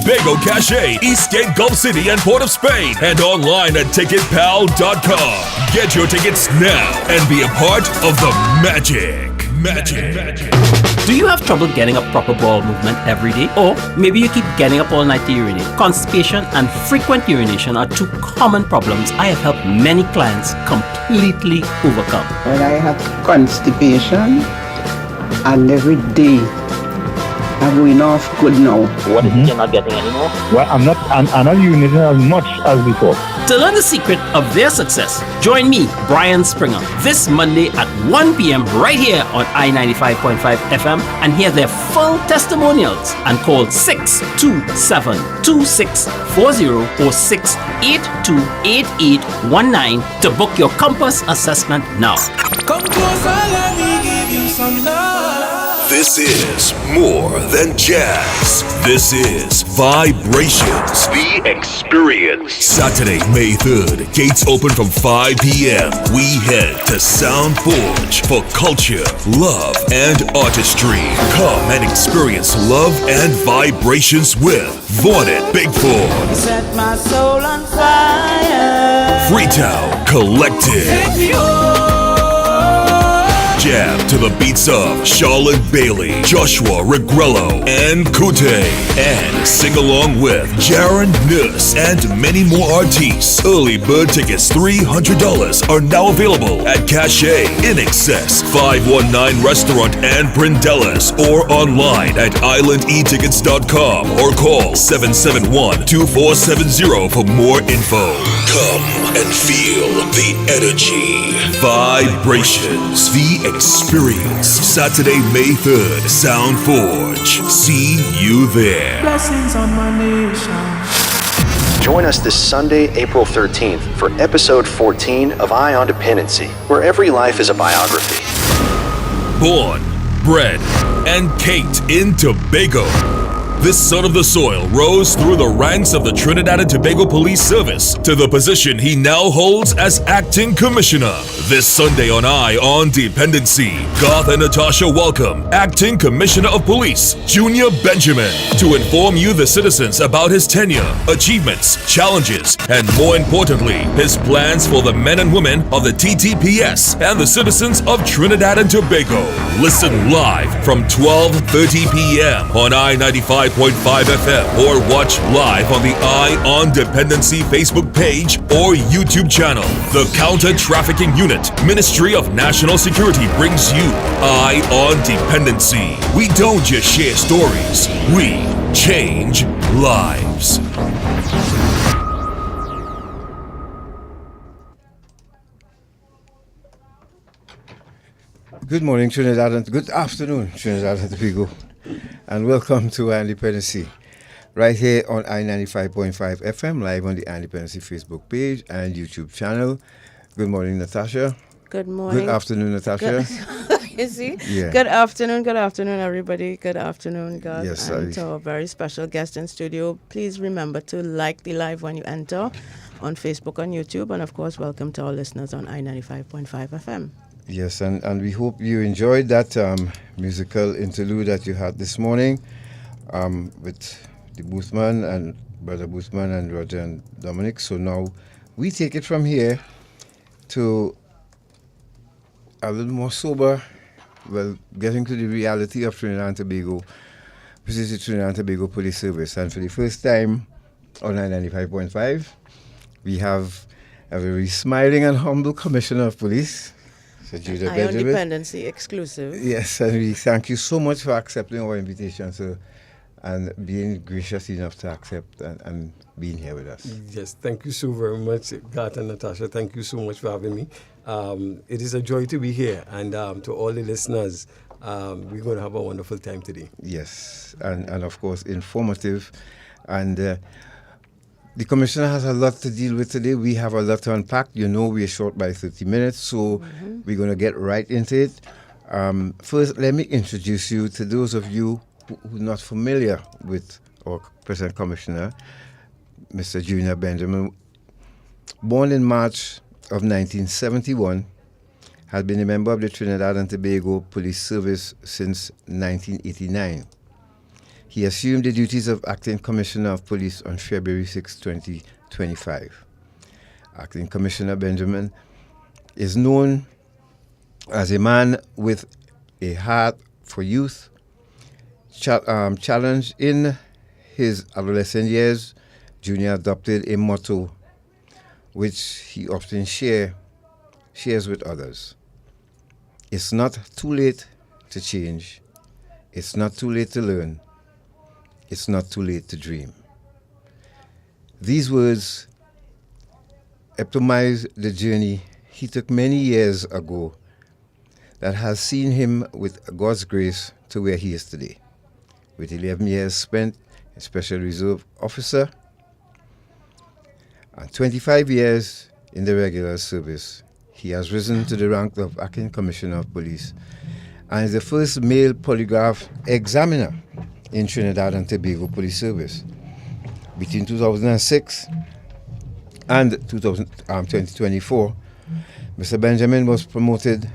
Tobago Cache, Eastgate, Gulf City, and Port of Spain, and online at ticketpal.com. Get your tickets now and be a part of the magic. Do you have trouble getting a proper bowel movement every day? Or maybe you keep getting up all night to urinate? Constipation and frequent urination are two common problems I have helped many clients completely overcome. When I have constipation, and every day I'm going off good now. What is it you're not getting anymore? Well, I'm not urinating as much as before. To learn the secret of their success, join me, Brian Springer, this Monday at 1 p.m. right here on I-95.5 FM and hear their full testimonials and call 627-2640 or 682-8819 to book your Compass assessment now. Come closer, let me give you some love. This is more than jazz. This is Vibrations, the experience. Saturday, May 3rd, gates open from 5 p.m. We head to Sound Forge for culture, love, and artistry. Come and experience love and vibrations with Vaunted Bigford, Set my soul on fire. Freetown Collective, jam to the beats of Charlotte Bailey, Joshua Regrello, and Kute. And sing along with Jaron Nuss and many more artists. Early bird tickets $300 are now available at Cache, In Excess, 519 Restaurant and Prindellas, or online at islandetickets.com or call 771-2470 for more info. Come and feel the energy. Vibrations, the experience. Saturday, May 3rd, Sound Forge. See you there. Blessings on my nation. Join us this Sunday, April 13th for episode 14 of Eye on Dependency, where every life is a biography. Born, bred, and caked in Tobago, this son of the soil rose through the ranks of the Trinidad and Tobago Police Service to the position he now holds as Acting Commissioner. This Sunday on Eye on Dependency, Garth and Natasha welcome Acting Commissioner of Police, Junior Benjamin, to inform you, the citizens, about his tenure, achievements, challenges, and more importantly, his plans for the men and women of the TTPS and the citizens of Trinidad and Tobago. Listen live from 12:30 p.m. on I-95.5 FM or watch live on the Eye on Dependency Facebook page or YouTube channel. The Counter-Trafficking Unit, Ministry of National Security brings you Eye on Dependency. We don't just share stories, we change lives. Good morning, Trinidad, and good afternoon, Trinidad and Tobago, and welcome to Dependency, right here on I-95.5 FM, live on the Dependency Facebook page and YouTube channel. Good morning, Natasha. Good morning. Good afternoon, Natasha. You see? Yeah. Good afternoon, everybody. Good afternoon, God. Yes, and to our very special guest in studio, please remember to like the live when you enter on Facebook and YouTube, and of course, welcome to our listeners on I-95.5 FM. Yes, and we hope you enjoyed that musical interlude that you had this morning with the Boothman and Brother Boothman and Roger and Dominic. So now we take it from here to a little more sober, getting to the reality of Trinidad and Tobago, which is the Trinidad and Tobago Police Service. And for the first time on 95.5, we have a very smiling and humble Commissioner of Police, Eye on Dependency exclusive. Yes, and we thank you so much for accepting our invitation, sir, and being gracious enough to accept and being here with us. Yes, thank you so very much, Garth and Natasha. Thank you so much for having me. It is a joy to be here, and to all the listeners, we're going to have a wonderful time today. Yes, and of course, informative, and the Commissioner has a lot to deal with today. We have a lot to unpack. You know, we're short by 30 minutes, so we're going to get right into it. First, let me introduce you to those of you who are not familiar with our present Commissioner, Mr. Junior Benjamin. Born in March of 1971, had been a member of the Trinidad and Tobago Police Service since 1989. He assumed the duties of Acting Commissioner of Police on February 6, 2025. Acting Commissioner Benjamin is known as a man with a heart for youth. Challenged in his adolescent years, Junior adopted a motto which he often shares with others. It's not too late to change. It's not too late to learn. It's not too late to dream. These words epitomize the journey he took many years ago that has seen him, with God's grace, to where he is today. With 11 years spent as Special Reserve Officer and 25 years in the regular service, he has risen to the rank of Acting Commissioner of Police and is the first male polygraph examiner in Trinidad and Tobago Police Service. Between 2006 and 2024, Mr. Benjamin was promoted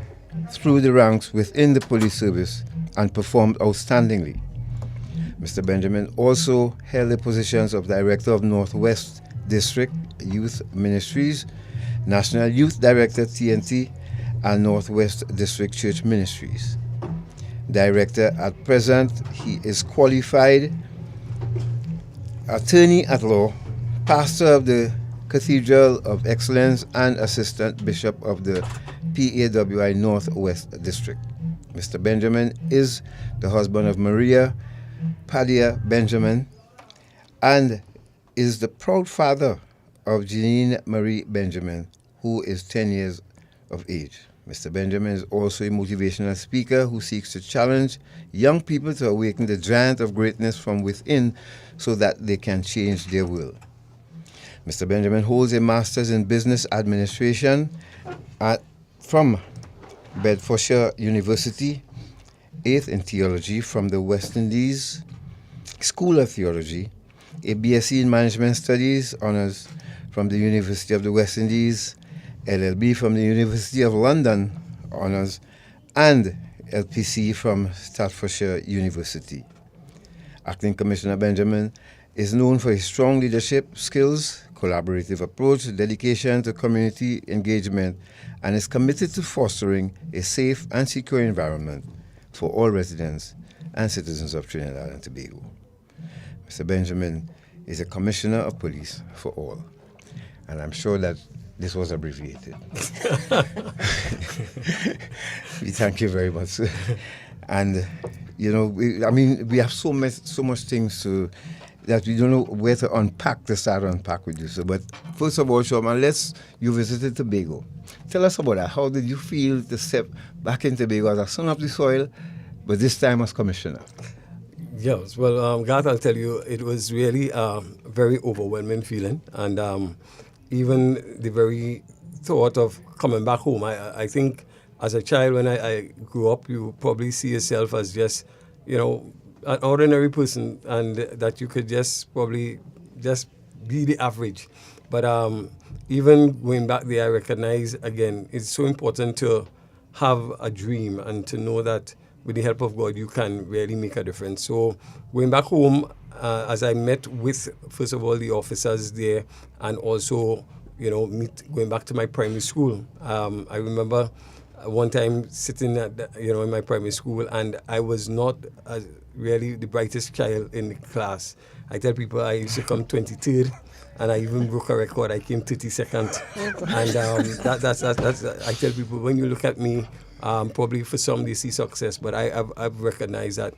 through the ranks within the police service and performed outstandingly. Mr. Benjamin also held the positions of Director of Northwest District Youth Ministries, National Youth Director TNT, and Northwest District Church Ministries. Director at present, he is qualified attorney at law, pastor of the Cathedral of Excellence, and assistant bishop of the PAWI Northwest District. Mr. Benjamin is the husband of Maria Padilla Benjamin and is the proud father of Janine Marie Benjamin, who is 10 years of age. Mr. Benjamin is also a motivational speaker who seeks to challenge young people to awaken the giant of greatness from within so that they can change their world. Mr. Benjamin holds a master's in business administration from Bedfordshire University, 8th in theology from the West Indies School of Theology, a BSc in management studies, honors from the University of the West Indies, LLB from the University of London, honors, and LPC from Staffordshire University. Acting Commissioner Benjamin is known for his strong leadership skills, collaborative approach, dedication to community engagement, and is committed to fostering a safe and secure environment for all residents and citizens of Trinidad and Tobago. Mr. Benjamin is a Commissioner of Police for all, and I'm sure that this was abbreviated. We thank you very much, sir. And we have so much things that we don't know where to start unpack with you. So, but first of all, Shawman, you visited Tobago. Tell us about that. How did you feel to step back in Tobago as a son of the soil, but this time as commissioner? Yes, well, Garth, I'll tell you, it was really a very overwhelming feeling. And even the very thought of coming back home, I think as a child, when I grew up, you probably see yourself as just, an ordinary person, and that you could probably just be the average. But even going back there, I recognize, again, it's so important to have a dream and to know that with the help of God, you can really make a difference. So going back home, as I met with, first of all, the officers there, and also, going back to my primary school. I remember one time sitting in my primary school, and I was not really the brightest child in the class. I tell people I used to come 23rd, and I even broke a record. I came 32nd. And that's I tell people, when you look at me, probably for some they see success, but I've recognized that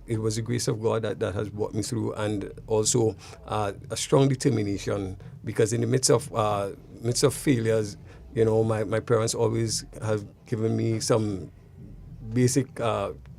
it was the grace of God that has brought me through, and also a strong determination, because in the midst of failures, my parents always have given me some basic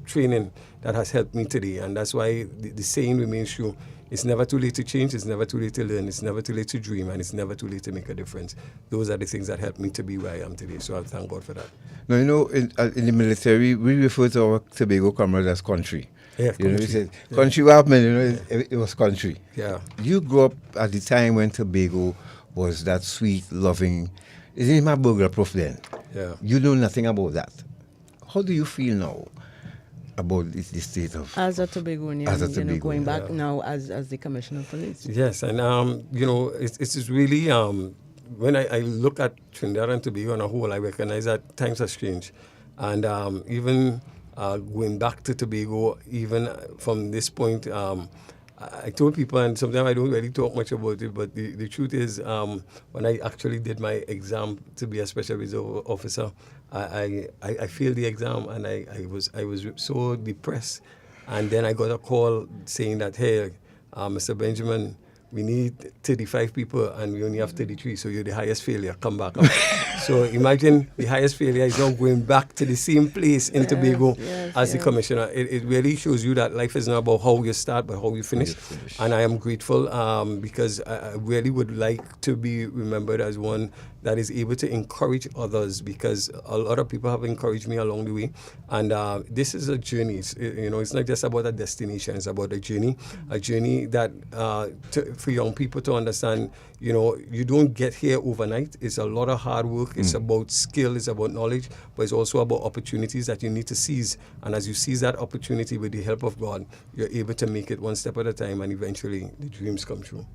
training that has helped me today, and that's why the saying remains true. It's never too late to change, it's never too late to learn, it's never too late to dream, and it's never too late to make a difference. Those are the things that helped me to be where I am today, so I thank God for that. Now, in the military, we refer to our Tobago comrades as country. Yeah, we said, country what happened, it was country. Yeah. You grew up at the time when Tobago was that sweet, loving, it is my burger proof then. Yeah. You know nothing about that. How do you feel now? about the state of As a Tobagonian, As a Tobagonian, going back now as the Commissioner of Police. Yes, and it's really when I look at Trinidad and Tobago on a whole, I recognize that times have changed, and even going back to Tobago, even from this point, I told people, and sometimes I don't really talk much about it, but the truth is, when I actually did my exam to be a special reserve officer, I failed the exam, and I was so depressed, and then I got a call saying that, hey, Mr. Benjamin, we need 35 people and we only have 33, so you're the highest failure, come back up. So imagine the highest failure is now going back to the same place in Tobago as the commissioner. It really shows you that life is not about how you start, but how you finish. And I am grateful because I really would like to be remembered as one that is able to encourage others, because a lot of people have encouraged me along the way. And this is a journey. It's not just about a destination, it's about a journey that for young people to understand, you don't get here overnight. It's a lot of hard work. It's about skill, it's about knowledge, but it's also about opportunities that you need to seize. And as you seize that opportunity with the help of God, you're able to make it one step at a time, and eventually the dreams come true.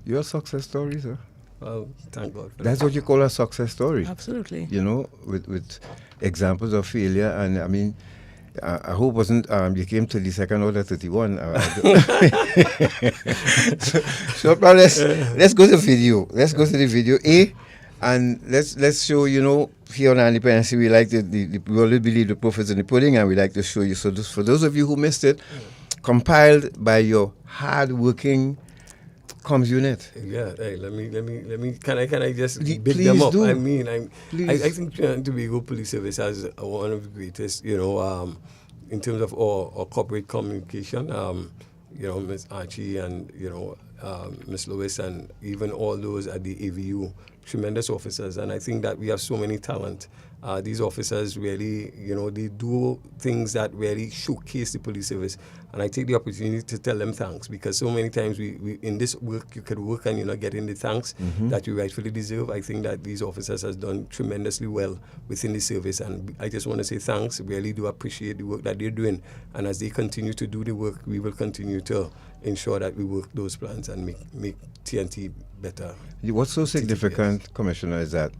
Your success story, sir? Well, thank God for That's that. what you call a success story. Absolutely. With examples of failure. And I mean, I hope it wasn't you came to the second order 31. So let's go to the video. Let's go to the video A, and let's show, here on Independency, we like we always believe the proof is in the pudding, and we like to show you. So for those of you who missed it, compiled by your hard-working comms unit. Yeah, hey, let me. Can I just big Please them up? do. I mean, I think Tobago Police Service has one of the greatest, in terms of our corporate communication. Ms. Archie and Ms. Lewis, and even all those at the AVU, tremendous officers. And I think that we have so many talent. These officers really, they do things that really showcase the police service. And I take the opportunity to tell them thanks, because so many times we in this work, you could work and you're not getting the thanks that you rightfully deserve. I think that these officers has done tremendously well within the service. And I just want to say thanks. Really do appreciate the work that they're doing. And as they continue to do the work, we will continue to ensure that we work those plans and make TNT better. What's so significant, Commissioner, is that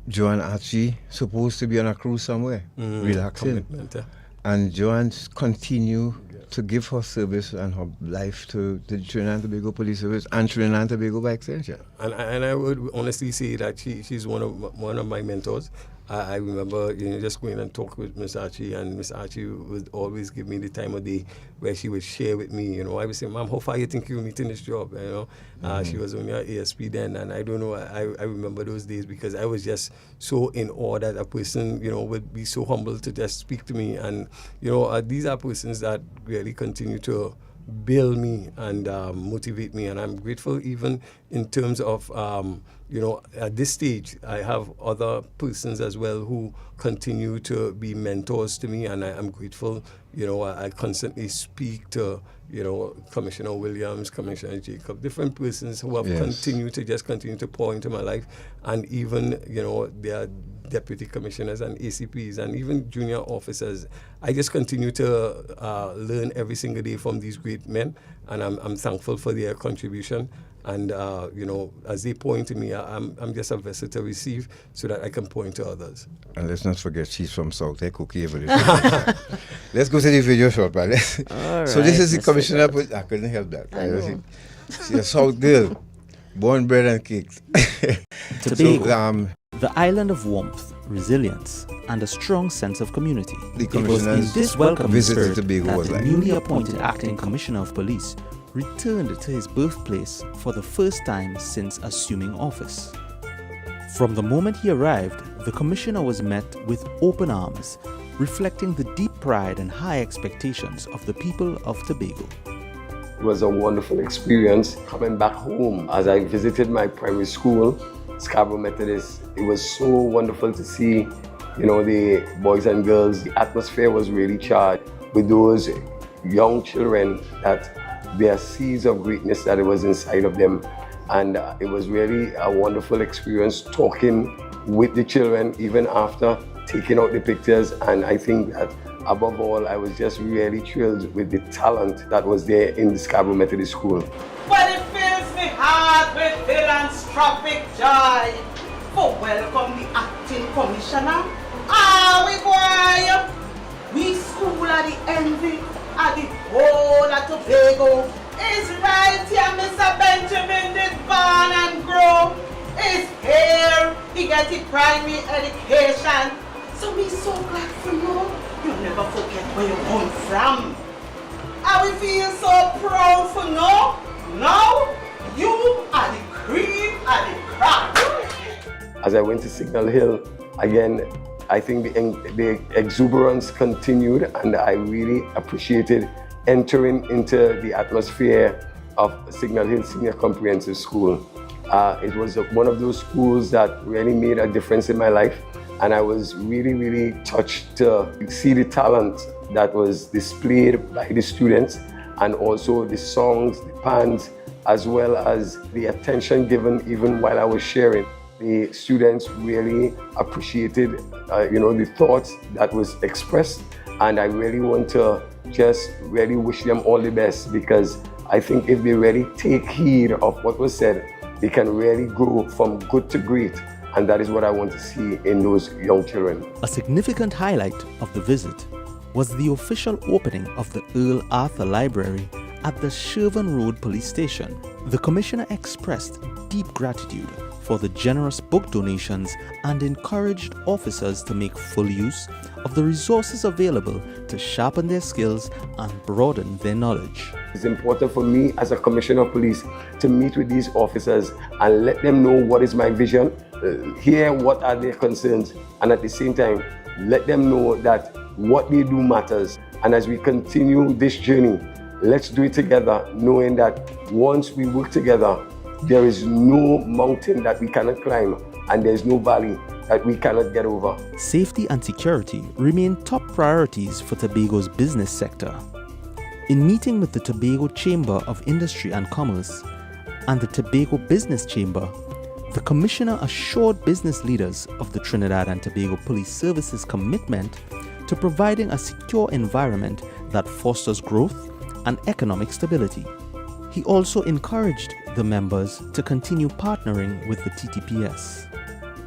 Joanne Archie supposed to be on a cruise somewhere, relaxing. And Joanne continue to give her service and her life to the Trinidad and Tobago Police Service and Trinidad and Tobago by extension. And I would honestly say that she's one of my mentors. I remember just going and talk with Miss Archie, and Miss Archie would always give me the time of day where she would share with me. I would say, "Ma'am, how far you think you're meeting this job?" She was only an ASP then, and I don't know. I remember those days because I was just so in awe that a person would be so humble to just speak to me. And these are persons that really continue to build me and motivate me, and I'm grateful even in terms of at this stage I have other persons as well who continue to be mentors to me, and I'm grateful. I constantly speak to Commissioner Williams, Commissioner Jacob, different persons who have continued to pour into my life, and even their deputy commissioners and ACPs and even junior officers. I just continue to learn every single day from these great men, and I'm thankful for their contribution. And as they point to me, I'm just a vessel to receive so that I can point to others. And let's not forget, she's from South, Cookie. Let's go to the video short, right? So this is the commissioner. I couldn't help that. She's a South girl, born, bred, and kicked. Tobago, the island of warmth, resilience, and a strong sense of community. The It was in this welcoming spirit Tobago that was the like. newly appointed acting commissioner of police returned to his birthplace for the first time since assuming office. From the moment he arrived, the commissioner was met with open arms, reflecting the deep pride and high expectations of the people of Tobago. It was a wonderful experience coming back home. As I visited my primary school, Scarborough Methodist, it was so wonderful to see, the boys and girls. The atmosphere was really charged with those young children, that their seeds of greatness that it was inside of them. And it was really a wonderful experience talking with the children, even after taking out the pictures. And I think that above all, I was just really thrilled with the talent that was there in the Scarborough Methodist School. But it fills me heart with philanthropic joy for welcome the acting commissioner. We boy, we school at the envy at the whole of Tobago. Is right here, Mr. Benjamin did born and grow. Is here, he get his primary education. So we so glad for you. You never forget where you come from. And we feel so proud for now. Now, you are the cream and the crop. As I went to Signal Hill, again, I think the exuberance continued, and I really appreciated entering into the atmosphere of Signal Hill Senior Comprehensive School. It was one of those schools that really made a difference in my life, and I was really touched to see the talent that was displayed by the students, and also the songs, the bands, as well as the attention given even while I was sharing. The students really appreciated, the thoughts that was expressed, and I really want to just really wish them all the best, because I think if they really take heed of what was said, they can really grow from good to great, and that is what I want to see in those young children. A significant highlight of the visit was the official opening of the Earl Arthur Library at the Shervan Road Police Station. The Commissioner expressed deep gratitude for the generous book donations and encouraged officers to make full use of the resources available to sharpen their skills and broaden their knowledge. It's important for me as a Commissioner of Police to meet with these officers and let them know what is my vision, hear what are their concerns, and at the same time, let them know that what they do matters. And as we continue this journey, let's do it together, knowing that once we work together, there is no mountain that we cannot climb, and there's no valley that we cannot get over. Safety and security remain top priorities for Tobago's business sector. In meeting with the Tobago Chamber of Industry and Commerce and the Tobago Business Chamber, the Commissioner assured business leaders of the Trinidad and Tobago Police Service's commitment to providing a secure environment that fosters growth and economic stability. He also encouraged the members to continue partnering with the TTPS.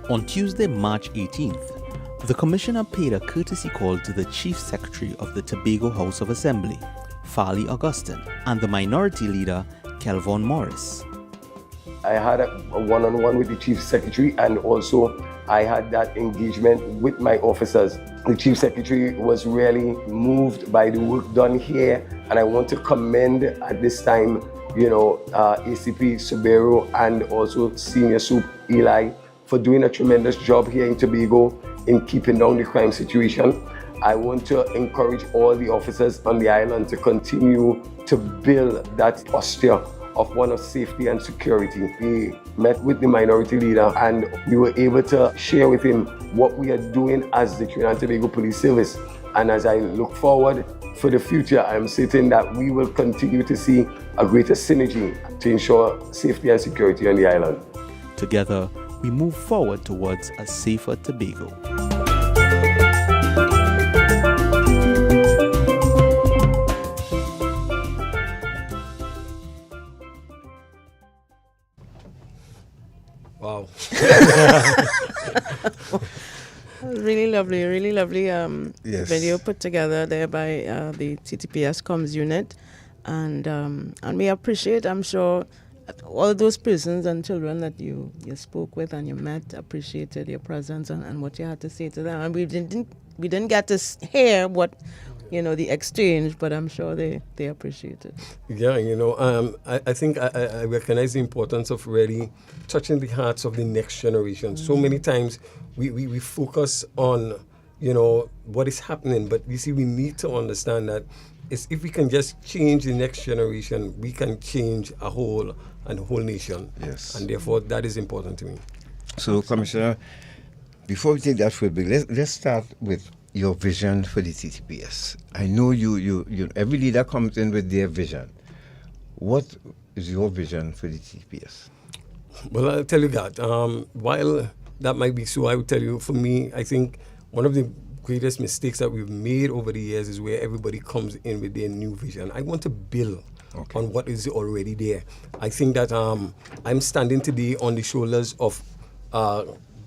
On Tuesday, March 18th, the Commissioner paid a courtesy call to the Chief Secretary of the Tobago House of Assembly, Farley Augustine, and the Minority Leader, Kelvon Morris. I had a one-on-one with the Chief Secretary, and also I had that engagement with my officers. The Chief Secretary was really moved by the work done here, and I want to commend at this time, ACP Tobago and also Senior Soup Eli for doing a tremendous job here in Tobago in keeping down the crime situation. I want to encourage all the officers on the island to continue to build that posture of one of safety and security. We met with the Minority Leader, and we were able to share with him what we are doing as the Trinidad and Tobago Police Service. And as I look forward for the future, I'm certain that we will continue to see a greater synergy to ensure safety and security on the island. Together, we move forward towards a safer Tobago. Wow. Really lovely Yes. video put together there by the TTPS Comms Unit, and we appreciate, I'm sure, all those persons and children that you spoke with and you met appreciated your presence and what you had to say to them. And we didn't get to hear what the exchange, but I'm sure they appreciate it. Yeah, I think I recognize the importance of really touching the hearts of the next generation. So many times we focus on, what is happening, but you see, we need to understand that if we can just change the next generation, we can change a whole nation. Yes. And therefore, that is important to me. So, Commissioner, before we take that further, let's start with your vision for the TTPS. I know you every leader comes in with their vision. What is your vision for the TTPS? Well, I'll tell you that. While that might be so, I would tell you, for me, I think one of the greatest mistakes that we've made over the years is where everybody comes in with their new vision. I want to build on what is already there. I think that I'm standing today on the shoulders of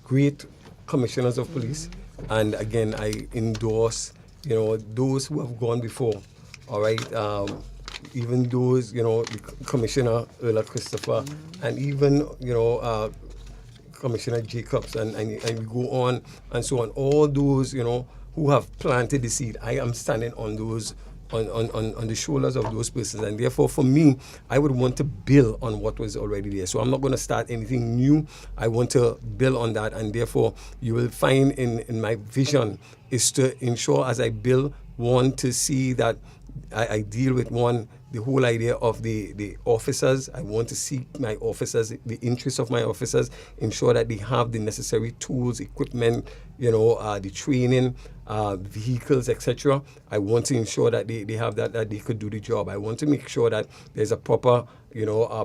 great commissioners of police, and again, I endorse, those who have gone before. All right, even those, the Commissioner Earl Christopher, and even, Commissioner Jacobs, and we go on and so on. All those, who have planted the seed. I am standing on those, on the shoulders of those persons, and therefore, for me, I would want to build on what was already there. So I'm not going to start anything new. I want to build on that, and therefore, you will find in my vision is to ensure as I build, one, to see that I deal with the whole idea of the officers. I want to see my officers, the interests of my officers, ensure that they have the necessary tools, equipment, the training, vehicles, etc. I want to ensure that they have that they could do the job. I want to make sure that there's a proper,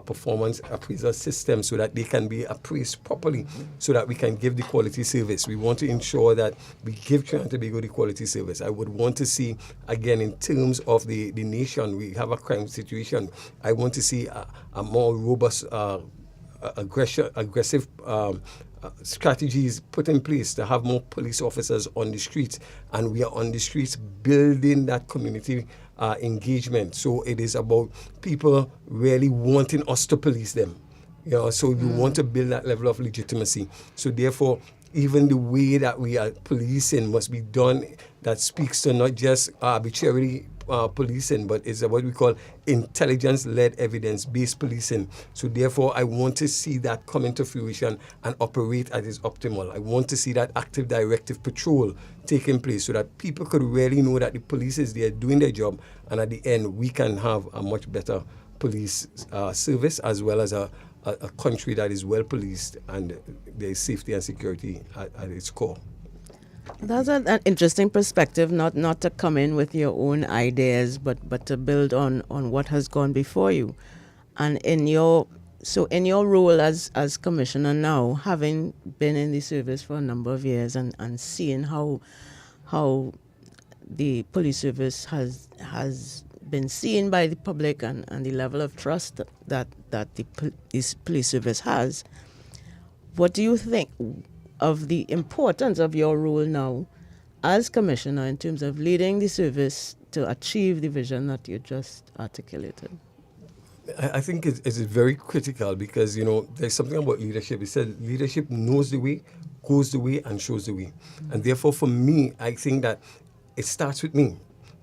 performance appraisal system so that they can be appraised properly, so that we can give the quality service. We want to ensure that we give Trinidad and Tobago the quality service. I would want to see, again, in terms of the nation, we have a crime situation. I want to see a more robust, aggressive strategies put in place to have more police officers on the streets, and we are on the streets building that community engagement. So it is about people really wanting us to police them. So you want to build that level of legitimacy. So therefore, even the way that we are policing must be done that speaks to not just arbitrary policing, but it's what we call intelligence-led, evidence-based policing. So therefore, I want to see that come into fruition and operate at its optimal. I want to see that active directive patrol taking place so that people could really know that the police is there doing their job, and at the end, we can have a much better police service, as well as a country that is well policed and there is safety and security at its core. That's an interesting perspective, not to come in with your own ideas, but to build on what has gone before you. And in your role as commissioner now, having been in the service for a number of years and seeing how the police service has been seen by the public and the level of trust that the police service has, what do you think of the importance of your role now as commissioner in terms of leading the service to achieve the vision that you just articulated? I think it's very critical because, there's something about leadership. It said leadership knows the way, goes the way, and shows the way. And therefore, for me, I think that it starts with me.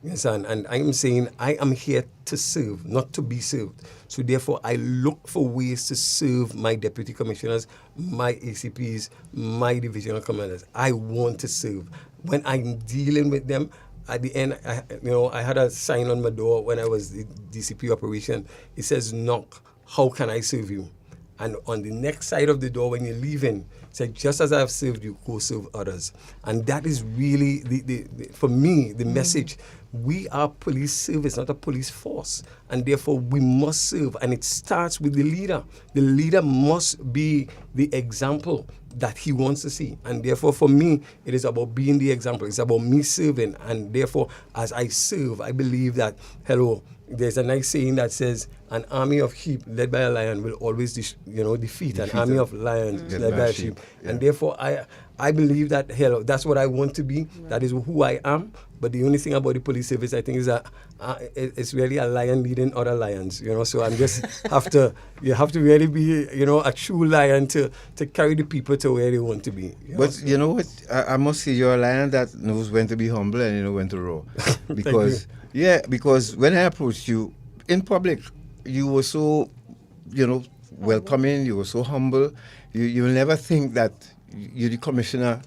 Yes, and I'm saying I am here to serve, not to be served. So therefore, I look for ways to serve my deputy commissioners, my ACPs, my divisional commanders. I want to serve. When I'm dealing with them, at the end, I had a sign on my door when I was the DCP operation. It says, "Knock, how can I serve you?" And on the next side of the door, when you're leaving, it said, "Just as I have served you, go serve others." And that is really, for me, the message. We are police service, not a police force. And therefore, we must serve. And it starts with the leader. The leader must be the example that he wants to see. And therefore, for me, it is about being the example. It's about me serving. And therefore, as I serve, I believe that, there's a nice saying that says, an army of sheep led by a lion will always defeat an army of lions led by a sheep. Yeah. And therefore, I believe that, that's what I want to be. Right. That is who I am. But the only thing about the police service, I think, is that it's really a lion leading other lions. So I'm just you have to really be, a true lion to carry the people to where they want to be. But you know what? I must say you're a lion that knows when to be humble and when to roar. Because because when I approached you in public, you were so, welcoming. You were so humble. You will never think that you're the commissioner,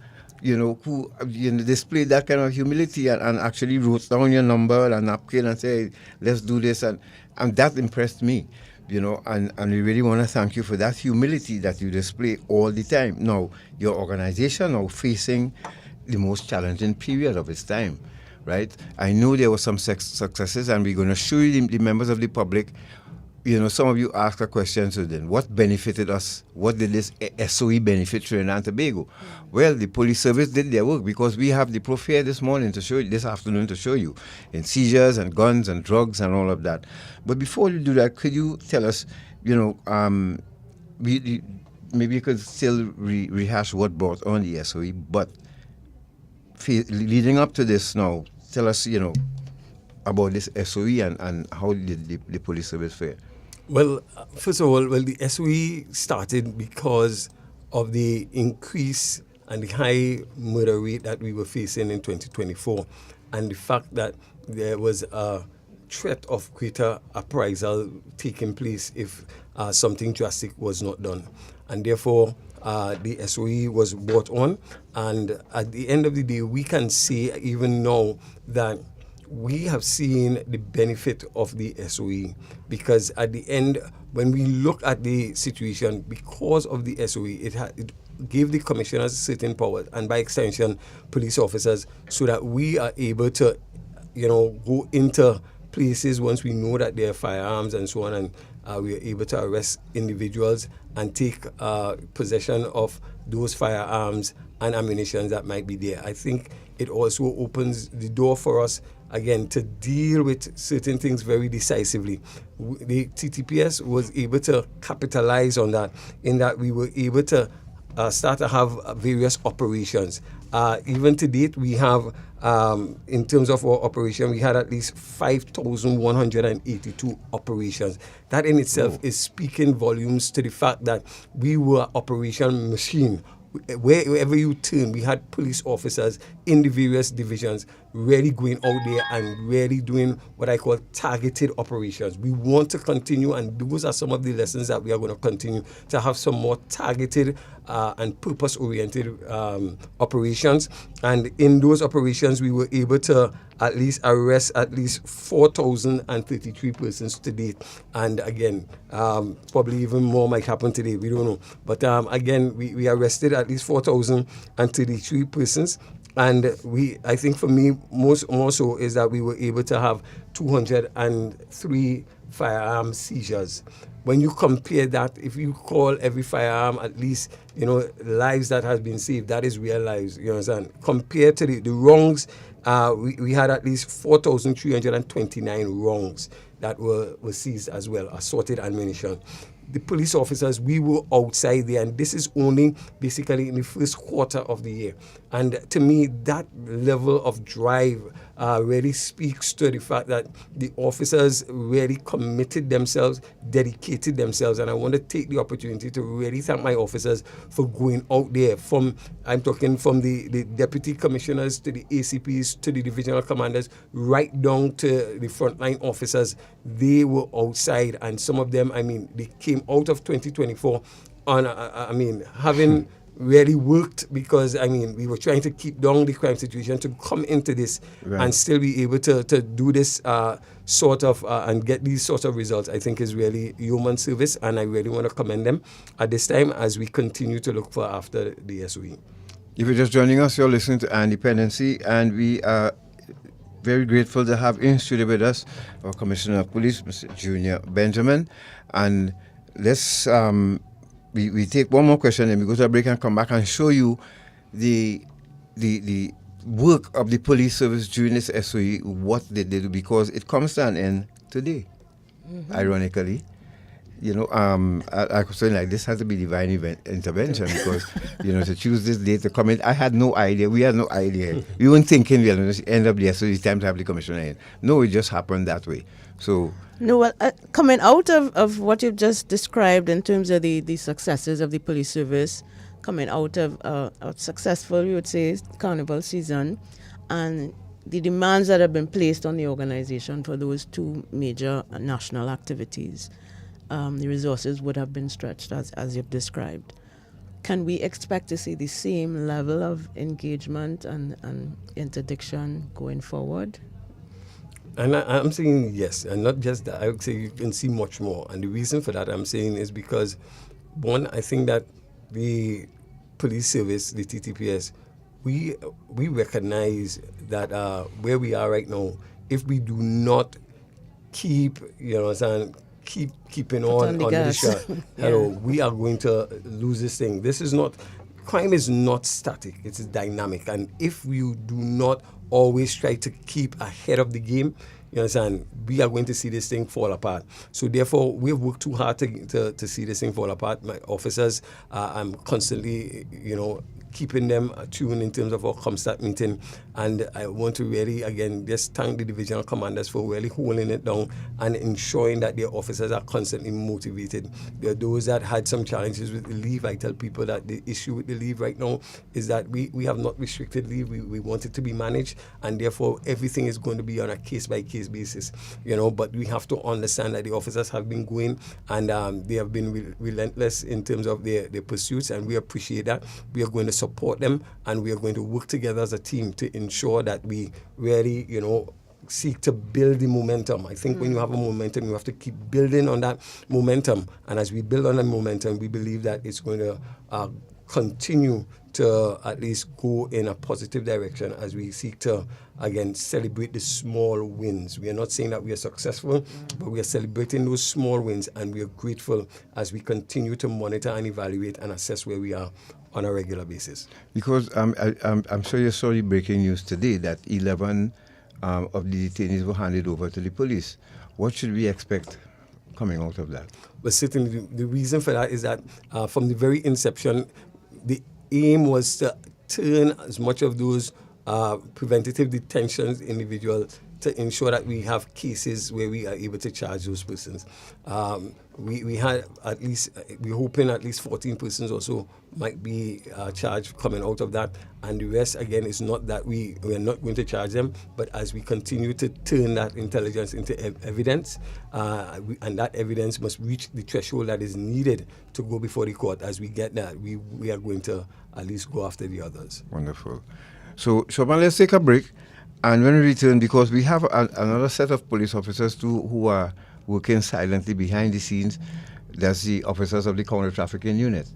who displayed that kind of humility and actually wrote down your number and napkin and say, let's do this. And that impressed me, and we really want to thank you for that humility that you display all the time. Now, your organization now facing the most challenging period of its time, right? I know there were some successes, and we're going to show you the members of the public, some of you ask a question, so then what benefited us? What did this SOE benefit Trinidad and Tobago? Well, the police service did their work, because we have the proof here this afternoon to show you, in seizures and guns and drugs and all of that. But before you do that, could you tell us, maybe you could still rehash what brought on the SOE, but leading up to this now, tell us, about this SOE and how did the police service fare? Well, first of all, the SOE started because of the increase and the high murder rate that we were facing in 2024, and the fact that there was a threat of greater uprisal taking place if something drastic was not done. And therefore, the SOE was brought on, and at the end of the day, we can say even now that we have seen the benefit of the SOE, because at the end, when we look at the situation, because of the SOE, it gave the commissioners certain powers, and by extension, police officers, so that we are able to, go into places once we know that there are firearms and so on, and we are able to arrest individuals and take possession of those firearms and ammunition that might be there. I think it also opens the door for us, again, to deal with certain things very decisively. The TTPS was able to capitalize on that, in that we were able to start to have various operations. Even to date, we have, in terms of our operation, we had at least 5,182 operations. That in itself is speaking volumes to the fact that we were operation machine. Wherever you turn, we had police officers in the various divisions really going out there and really doing what I call targeted operations. We want to continue, and those are some of the lessons that we are going to continue to have, some more targeted and purpose-oriented operations. And in those operations, we were able to at least arrest at least 4,033 persons to date. And again, probably even more might happen today. We don't know. But again, we arrested at least 4,033 persons. And I think for me, more so is that we were able to have 203 firearm seizures. When you compare that, if you call every firearm at least, lives that has been saved, that is real lives, you understand? Compared to the wrongs, we had at least 4,329 wrongs that were seized as well, assorted ammunition. The police officers, we were outside there, and this is only basically in the first quarter of the year. And to me, that level of drive really speaks to the fact that the officers really committed themselves, dedicated themselves, and I want to take the opportunity to really thank my officers for going out there. I'm talking from the deputy commissioners to the ACPs to the divisional commanders, right down to the frontline officers. They were outside, and some of them, they came out of 2024 on, having really worked, because we were trying to keep down the crime situation to come into this and still be able to do this sort of and get these sorts of results. I think is really human service, and I really want to commend them at this time as we continue to look for after the SOE. If you're just joining us, you're listening to Dependency, and we are very grateful to have in studio with us our Commissioner of Police, Mr. Junior Benjamin. And let's we take one more question, and we go to a break and come back and show you the work of the police service during this SOE, what they do, because it comes to an end today. Ironically, I was saying, like, this has to be divine intervention, because to choose this date to come in, I had no idea. We had no idea. We weren't thinking we're going to end up there, so it's time to have the commissioner in. No, it just happened that way. So. No, well, coming out of what you've just described in terms of the successes of the police service, coming out of a successful, you would say, carnival season, and the demands that have been placed on the organization for those two major national activities, the resources would have been stretched as you've described. Can we expect to see the same level of engagement and interdiction going forward? And I'm saying yes, and not just that. I would say you can see much more. And the reason for that I'm saying is because, one, I think that the police service, the TTPS, we recognize that where we are right now, if we do not keep keeping on on the the gas. hello, we are going to lose this thing. Crime is not static, it's dynamic. And if you do not always try to keep ahead of the game, you understand, we are going to see this thing fall apart. So therefore, we've worked too hard to see this thing fall apart. My officers, I'm constantly, keeping them attuned in terms of our ComStat meeting. And I want to really, again, just thank the divisional commanders for really holding it down and ensuring that their officers are constantly motivated. There are those that had some challenges with the leave. I tell people that the issue with the leave right now is that we have not restricted leave. We want it to be managed, and therefore everything is going to be on a case-by-case basis. But we have to understand that the officers have been going, and they have been relentless in terms of their pursuits, and we appreciate that. We are going to support them, and we are going to work together as a team to ensure that we really, seek to build the momentum. I think when you have a momentum, you have to keep building on that momentum. And as we build on that momentum, we believe that it's going to continue to at least go in a positive direction as we seek to, again, celebrate the small wins. We are not saying that we are successful, but we are celebrating those small wins, and we are grateful as we continue to monitor and evaluate and assess where we are on a regular basis. Because I'm sure you saw the breaking news today that 11 of the detainees were handed over to the police. What should we expect coming out of that? But certainly the reason for that is that from the very inception, the aim was to turn as much of those preventative detentions individuals to ensure that we have cases where we are able to charge those persons. We had at least, we're hoping at least 14 persons or so might be charged coming out of that. And the rest, again, is not that we are not going to charge them, but as we continue to turn that intelligence into evidence, and that evidence must reach the threshold that is needed to go before the court. As we get that, we are going to at least go after the others. Wonderful. So, Shoban, let's take a break. And when we return, because we have another set of police officers too who are working silently behind the scenes, that's the officers of the Counter-Trafficking Unit.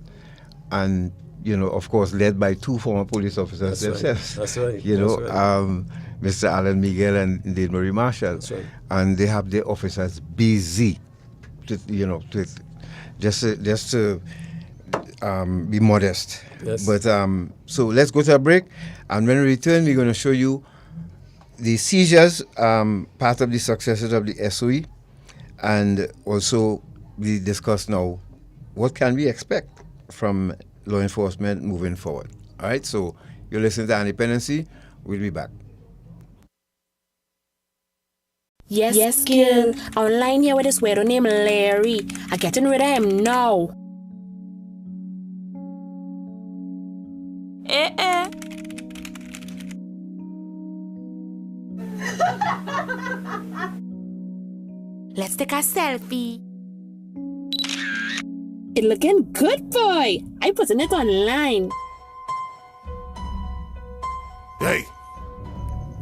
And, of course, led by two former police officers themselves. That's right. Mr. Alan Miguel and Dave Marie Marshall. That's right. And they have their officers busy, just to be modest. Yes. But so let's go to a break, and when we return, we're going to show you the seizures, part of the successes of the SOE, and also we discuss now what can we expect from law enforcement moving forward. All right, so you're listening to Dependency. We'll be back. Yes, girl. Online here with this weirdo named Larry. I'm getting rid of him now. Let's take a selfie. It looking good, boy. I putting it online. Hey,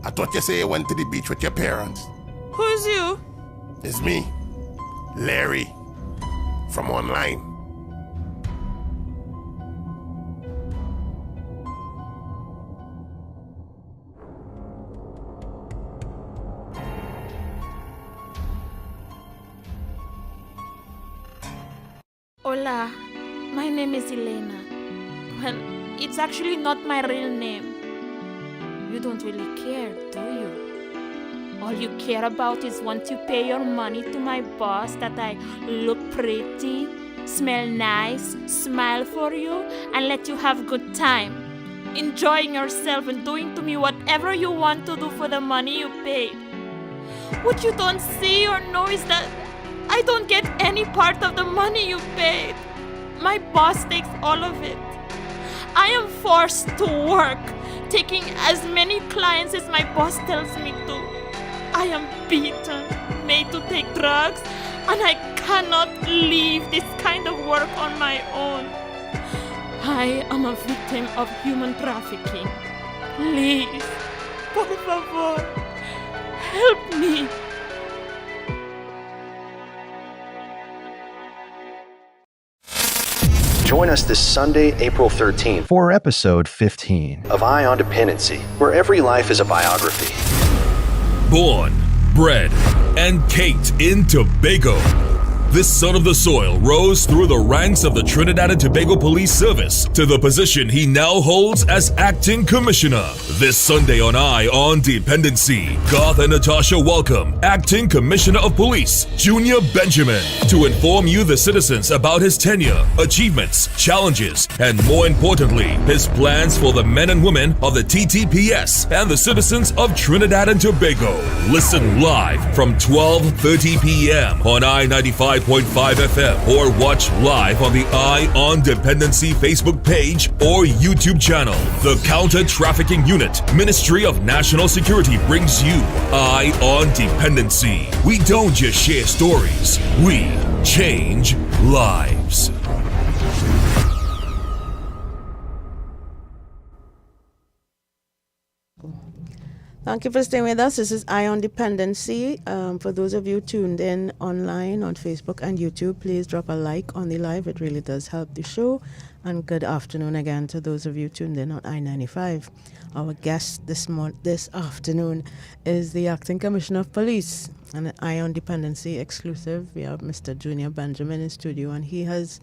I thought you say you went to the beach with your parents. Who's you? It's me, Larry, from online. Hola, my name is Elena. Well, it's actually not my real name. You don't really care, do you? All you care about is once you pay your money to my boss that I look pretty, smell nice, smile for you, and let you have good time. Enjoying yourself and doing to me whatever you want to do for the money you paid. What you don't see or know is that I don't get any part of the money you paid. My boss takes all of it. I am forced to work, taking as many clients as my boss tells me to. I am beaten, made to take drugs, and I cannot leave this kind of work on my own. I am a victim of human trafficking. Please, por favor, help me. Join us this Sunday, April 13th, for episode 15 of Eye on Dependency, where every life is a biography. Born, bred, and caked in Tobago. This son of the soil rose through the ranks of the Trinidad and Tobago Police Service to the position he now holds as Acting Commissioner. This Sunday on Eye on Dependency, Garth and Natasha welcome Acting Commissioner of Police, Junior Benjamin, to inform you, the citizens, about his tenure, achievements, challenges, and more importantly, his plans for the men and women of the TTPS and the citizens of Trinidad and Tobago. Listen live from 12:30 p.m. on I-95.5 FM or watch live on the Eye on Dependency Facebook page or YouTube channel. The Counter-Trafficking Unit, Ministry of National Security brings you Eye on Dependency. We don't just share stories, we change lives. Thank you for staying with us. This is Eye on Dependency. For those of you tuned in online on Facebook and YouTube, please drop a like on the live. It really does help the show. And good afternoon again to those of you tuned in on I-95. Our guest this afternoon is the Acting Commissioner of Police, and Eye on Dependency exclusive. We have Mr. Junior Benjamin in studio, and he has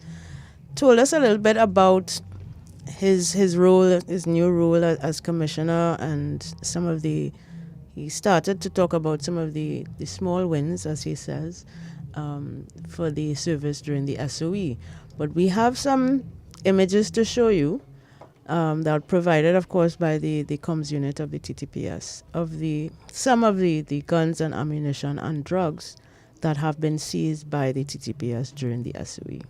told us a little bit about his role, his new role as commissioner, and he started to talk about some of the small wins, as he says, for the service during the SOE. But we have some images to show you that are provided, of course, by the comms unit of the TTPS of some of the guns and ammunition and drugs that have been seized by the TTPS during the SOE.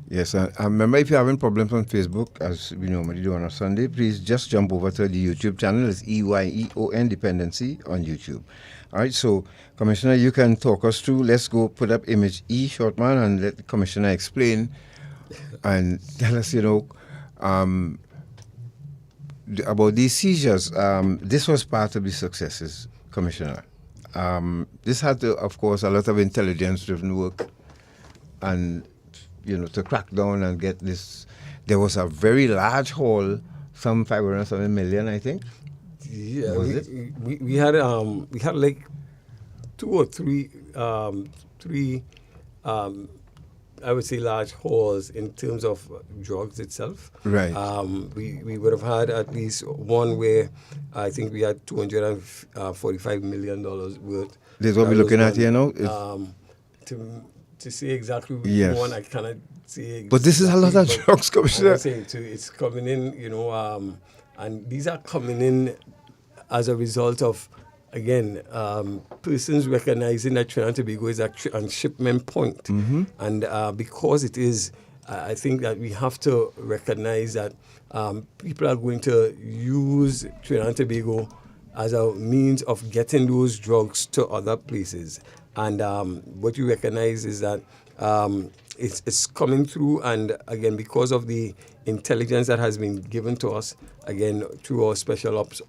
Yes, I remember, if you're having problems on Facebook, as we normally do on a Sunday, please just jump over to the YouTube channel. It's EYEON Dependency on YouTube. All right, so Commissioner, you can talk us through. Let's go put up image E, short man, and let the Commissioner explain and tell us, about these seizures. This was part of the successes, Commissioner. This had, of course, a lot of intelligence-driven work, and to crack down and get this. There was a very large haul, some 507 million, I think. Yeah, we had like two or three I would say large hauls in terms of drugs itself. Right. We would have had at least one where I think we had $245 million worth. This is what we're looking at here now? To say exactly which one, I cannot say. But this is a lot of drugs, Commissioner. I'm saying it's coming in, and these are coming in as a result of, again, persons recognizing that Trinidad and Tobago is a shipment point. Mm-hmm. And because it is, I think that we have to recognize that people are going to use Trinidad and Tobago as a means of getting those drugs to other places. And what you recognize is that it's coming through, and again, because of the intelligence that has been given to us, again, through our Special Ops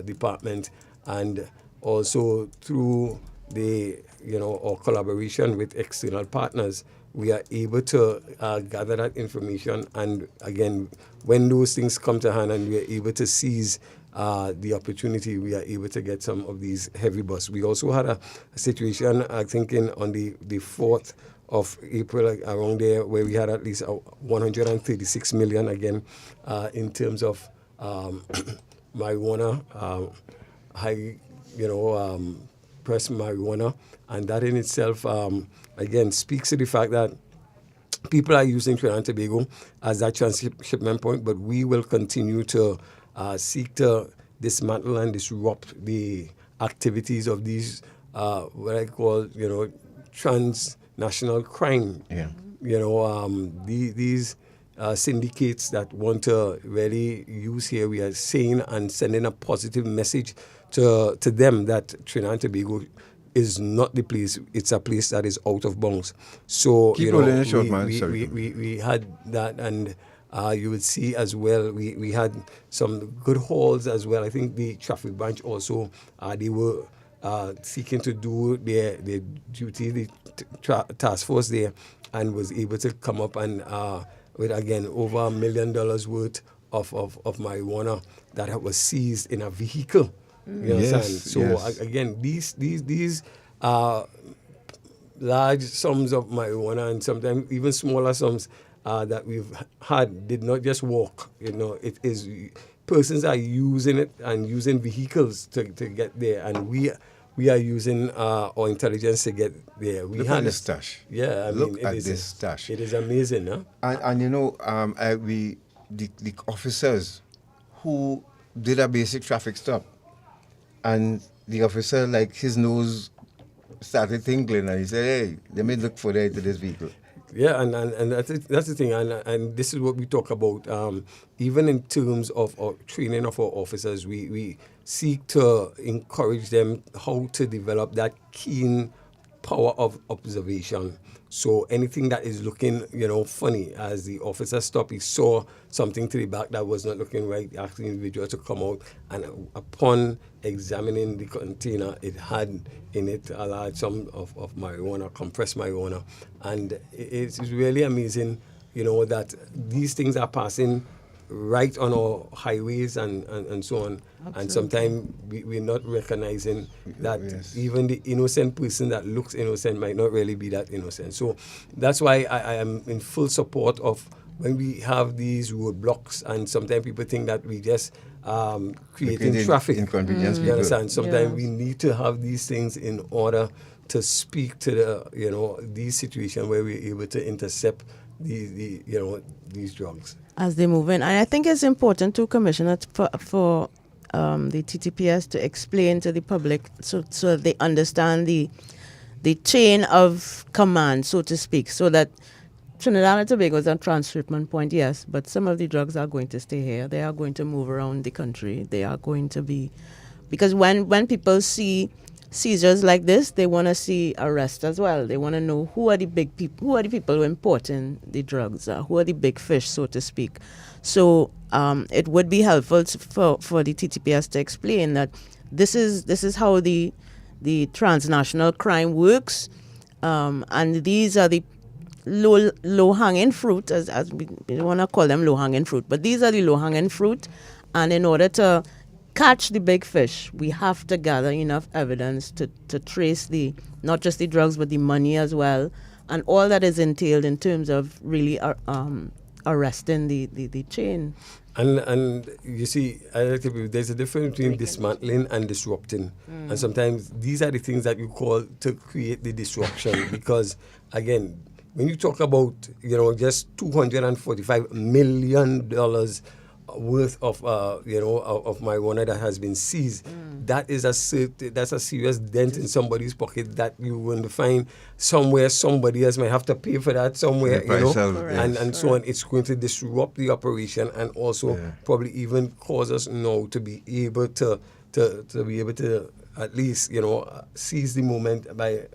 department, and also through our collaboration with external partners, we are able to gather that information. And again, when those things come to hand and we are able to seize the opportunity, we are able to get some of these heavy busts. We also had a situation, I think, on the 4th of April, around there, where we had at least 136 million, again, in terms of marijuana, high, pressed marijuana. And that in itself, again, speaks to the fact that people are using Trinidad and Tobago as that transshipment point, but we will continue to seek to dismantle and disrupt the activities of these, what I call, transnational crime. Yeah. These syndicates that want to really use here, we are saying and sending a positive message to them that Trinidad and Tobago is not the place, it's a place that is out of bounds. So, Keep rolling it short, man. Sorry. We had that, and you would see as well, we had some good hauls as well. I think the traffic branch also, they were seeking to do their duty, the task force there, and was able to come up and with, again, over $1 million worth of marijuana that was seized in a vehicle. You understand? Yes, so yes. again, these large sums of marijuana and sometimes even smaller sums that we've had did not just walk. It is persons are using it and using vehicles to get there, and we are using our intelligence to get there. Look at the stash. Yeah, Look at this stash. It is amazing, huh? And the officers who did a basic traffic stop, and the officer, like, his nose started tingling, and he said, "Hey, let me look further into this vehicle." Yeah, and that's the thing, and this is what we talk about. Even in terms of training of our officers, we seek to encourage them how to develop that keen power of observation. So anything that is looking, funny, as the officer stopped, he saw something to the back that was not looking right, he asked the individual to come out, and upon examining the container, it had in it a large sum of marijuana, compressed marijuana. And it's really amazing, that these things are passing right on our highways and so on. Absolutely. And sometimes we're not recognizing that even the innocent person that looks innocent might not really be that innocent. So that's why I am in full support of when we have these roadblocks, and sometimes people think that we just creating traffic. Inconvenience. You understand? Sometimes we need to have these things in order to speak to the these situations where we're able to intercept these drugs as they move in. And I think it's important to Commissioner for the TTPS to explain to the public so they understand the chain of command, so to speak, so that Trinidad and Tobago is a transshipment point, yes, but some of the drugs are going to stay here. They are going to move around the country. They are going to be, because when people see seizures like this, they want to see arrests as well. They want to know who are the big people, who are the people importing the drugs, who are the big fish, so to speak. So it would be helpful for the TTPS to explain that this is how the transnational crime works, and these are the low-hanging fruit, as we want to call them low-hanging fruit, but these are the low-hanging fruit, and in order to catch the big fish, we have to gather enough evidence to trace not just the drugs, but the money as well, and all that is entailed in terms of really arresting the chain. And you see, there's a difference between dismantling and disrupting. And sometimes these are the things that you call to create the disruption. Because, again, when you talk about, just $245 million worth of marijuana that has been seized, that's a serious dent in somebody's pocket that you will find somewhere. Somebody else might have to pay for that somewhere, and so on. It's going to disrupt the operation, and also probably even cause us now to be able to be able to at least seize the moment by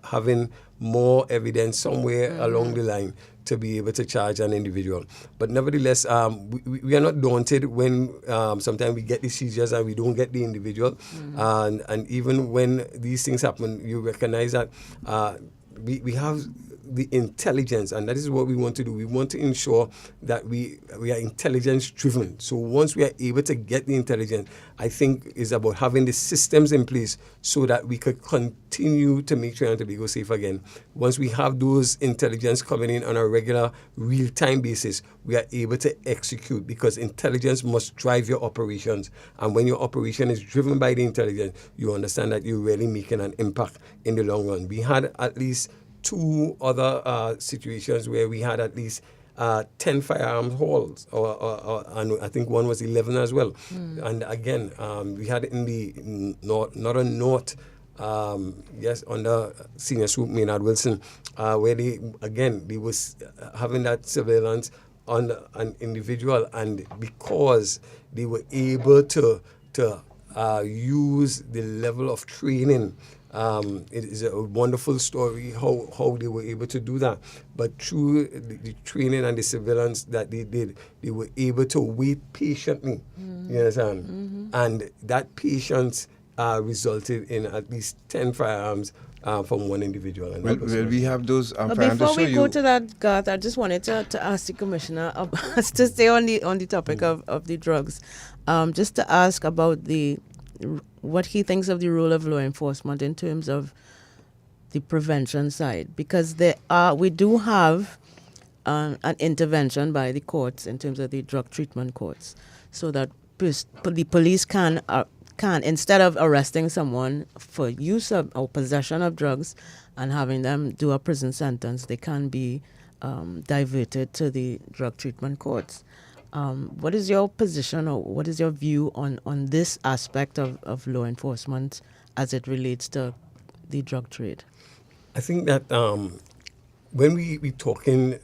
having more evidence somewhere along the line to be able to charge an individual. But nevertheless, we are not daunted when sometimes we get the seizures and we don't get the individual. And even when these things happen, you recognize that we have the intelligence, and that is what we want to do. We want to ensure that we are intelligence driven. So once we are able to get the intelligence, I think is about having the systems in place so that we could continue to make Trinidad and Tobago safe again. Once we have those intelligence coming in on a regular, real-time basis, we are able to execute, because intelligence must drive your operations. And when your operation is driven by the intelligence, you understand that you're really making an impact in the long run. We had at least 2 other situations where we had at least 10 firearms hauls, and I think one was 11 as well. And again, we had in the northern north, under Senior Swoop Maynard Wilson, where they was having that surveillance on an individual, and because they were able to use the level of training. It is a wonderful story how they were able to do that. But through the training and the surveillance that they did, they were able to wait patiently. You understand? And that patience resulted in at least 10 firearms from one individual. And we have those. Before we go to that, Garth, I just wanted to ask the Commissioner to stay on the topic of the drugs, just to ask about what he thinks of the role of law enforcement in terms of the prevention side, because we do have an intervention by the courts in terms of the drug treatment courts, so that the police can instead of arresting someone for use of or possession of drugs and having them do a prison sentence, they can be diverted to the drug treatment courts. What is your position, or what is your view on this aspect of law enforcement as it relates to the drug trade? I think that when we talking,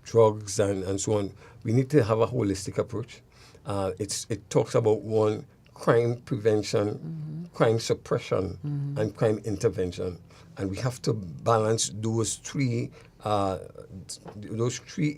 drugs and so on, we need to have a holistic approach. It talks about one, crime prevention, crime suppression, and crime intervention, and we have to balance those three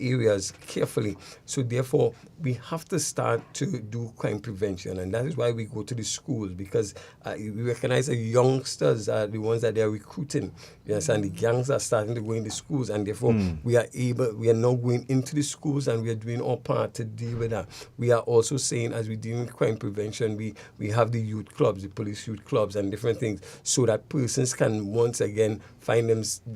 areas carefully. So therefore, we have to start to do crime prevention, and that is why we go to the schools, because we recognize the youngsters are the ones that they are recruiting. Yes, and the gangs are starting to go in the schools, and therefore we are now going into the schools, and we are doing our part to deal with that. We are also saying, as we deal with crime prevention, we have the youth clubs, the police youth clubs, and different things, so that persons can once again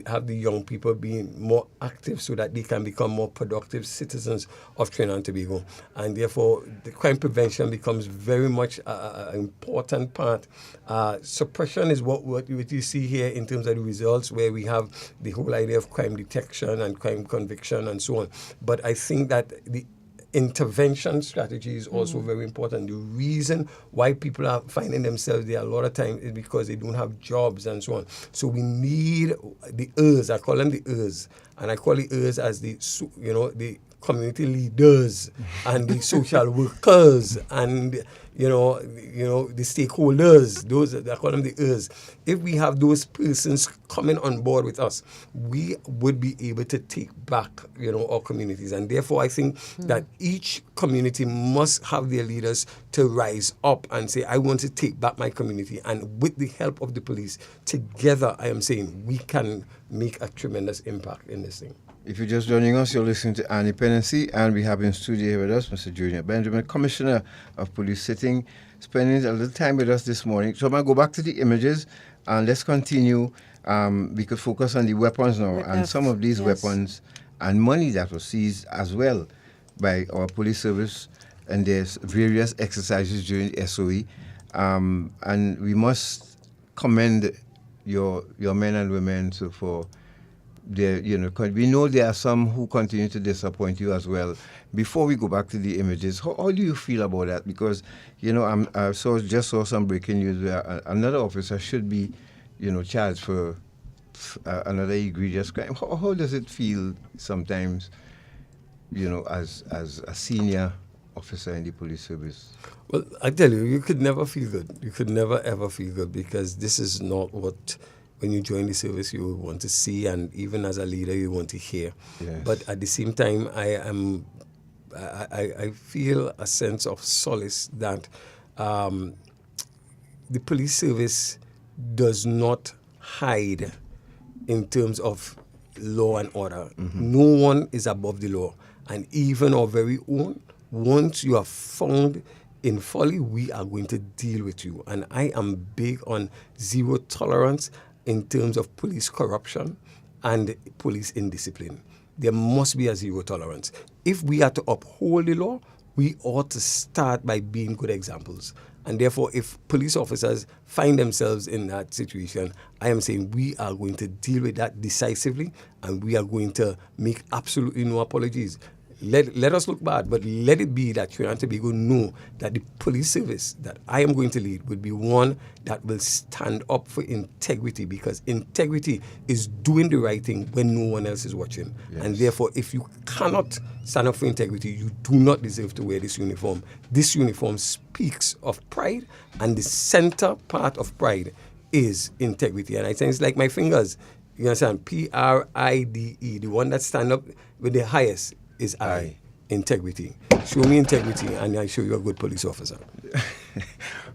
have the young people being more active, so that they can become more productive citizens of Trinidad and Tobago. And therefore, the crime prevention becomes very much an important part. Suppression is what you see here in terms of the results, where we have the whole idea of crime detection and crime conviction and so on. But I think that the intervention strategy is also very important. The reason why people are finding themselves there a lot of times is because they don't have jobs and so on. So we need the ERS, I call them the ERS, and I call the ERS as the community leaders and the social workers and the stakeholders. Those I call them the ERS. If we have those persons coming on board with us, we would be able to take back our communities. And therefore, I think that each community must have their leaders to rise up and say, I want to take back my community. And with the help of the police, together, I am saying we can make a tremendous impact in this thing. If you're just joining us, you're listening to Dependency, and we have in studio here with us Mr. Junior Benjamin, Commissioner of Police, spending a little time with us this morning. So I'm going to go back to the images, and let's continue. We could focus on the weapons now, and some of these weapons and money that was seized as well by our police service, and there's various exercises during the SOE. And we must commend your men and women for we know there are some who continue to disappoint you as well. Before we go back to the images, how do you feel about that? Because I just saw some breaking news where another officer should be charged for another egregious crime. How does it feel sometimes, as a senior officer in the police service? Well, I tell you, you could never feel good. You could never ever feel good, because this is not what, when you join the service, you want to see, and even as a leader, you want to hear. Yes. But at the same time, I feel a sense of solace that the police service does not hide in terms of law and order. No one is above the law. And even our very own, once you are found in folly, we are going to deal with you. And I am big on zero tolerance in terms of police corruption and police indiscipline. There must be a zero tolerance. If we are to uphold the law, we ought to start by being good examples. And therefore, if police officers find themselves in that situation, I am saying we are going to deal with that decisively, and we are going to make absolutely no apologies. Let us look bad, but let it be that Trinidad and Tobago know that the police service that I am going to lead would be one that will stand up for integrity, because integrity is doing the right thing when no one else is watching. Yes. And therefore, if you cannot stand up for integrity, you do not deserve to wear this uniform. This uniform speaks of pride, and the center part of pride is integrity. And I think it's like my fingers. You understand? PRIDE, the one that stand up with the highest is I. Integrity. Show me integrity, and I show you a good police officer.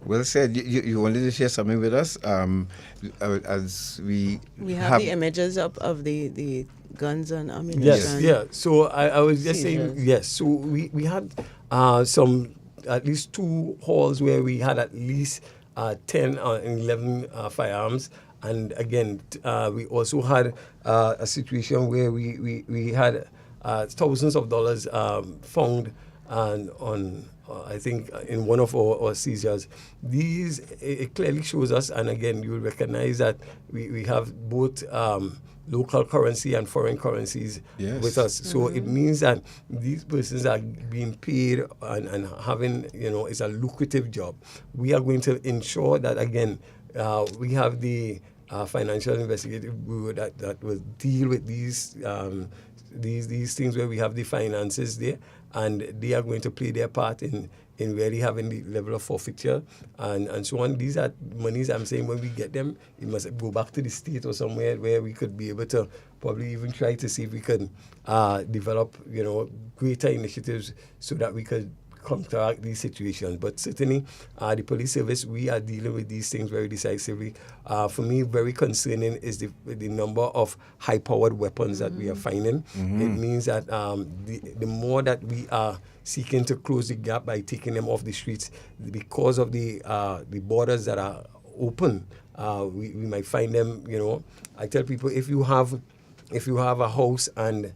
Well said. You wanted to share something with us, as we have the images of the guns and ammunition. Yes, yeah. So I was just saying, yes. So we had at least 2 halls where we had at least 10 or 11 firearms. And again, we also had a situation where we had thousands of dollars found on I think in one of our seizures. These, it clearly shows us, and again, you will recognize that we have both local currency and foreign currencies with us. So it means that these persons are being paid and having, it's a lucrative job. We are going to ensure that, again, we have the financial investigative bureau that will deal with these things where we have the finances there, and they are going to play their part in really having the level of forfeiture and so on. These are monies, I'm saying, when we get them, it must go back to the state or somewhere where we could be able to probably even try to see if we could develop, greater initiatives so that we could counteract these situations. But certainly, the police service, we are dealing with these things very decisively. For me, very concerning is the number of high-powered weapons that we are finding. It means that the more that we are seeking to close the gap by taking them off the streets, because of the borders that are open, we might find them. I tell people, if you have a house and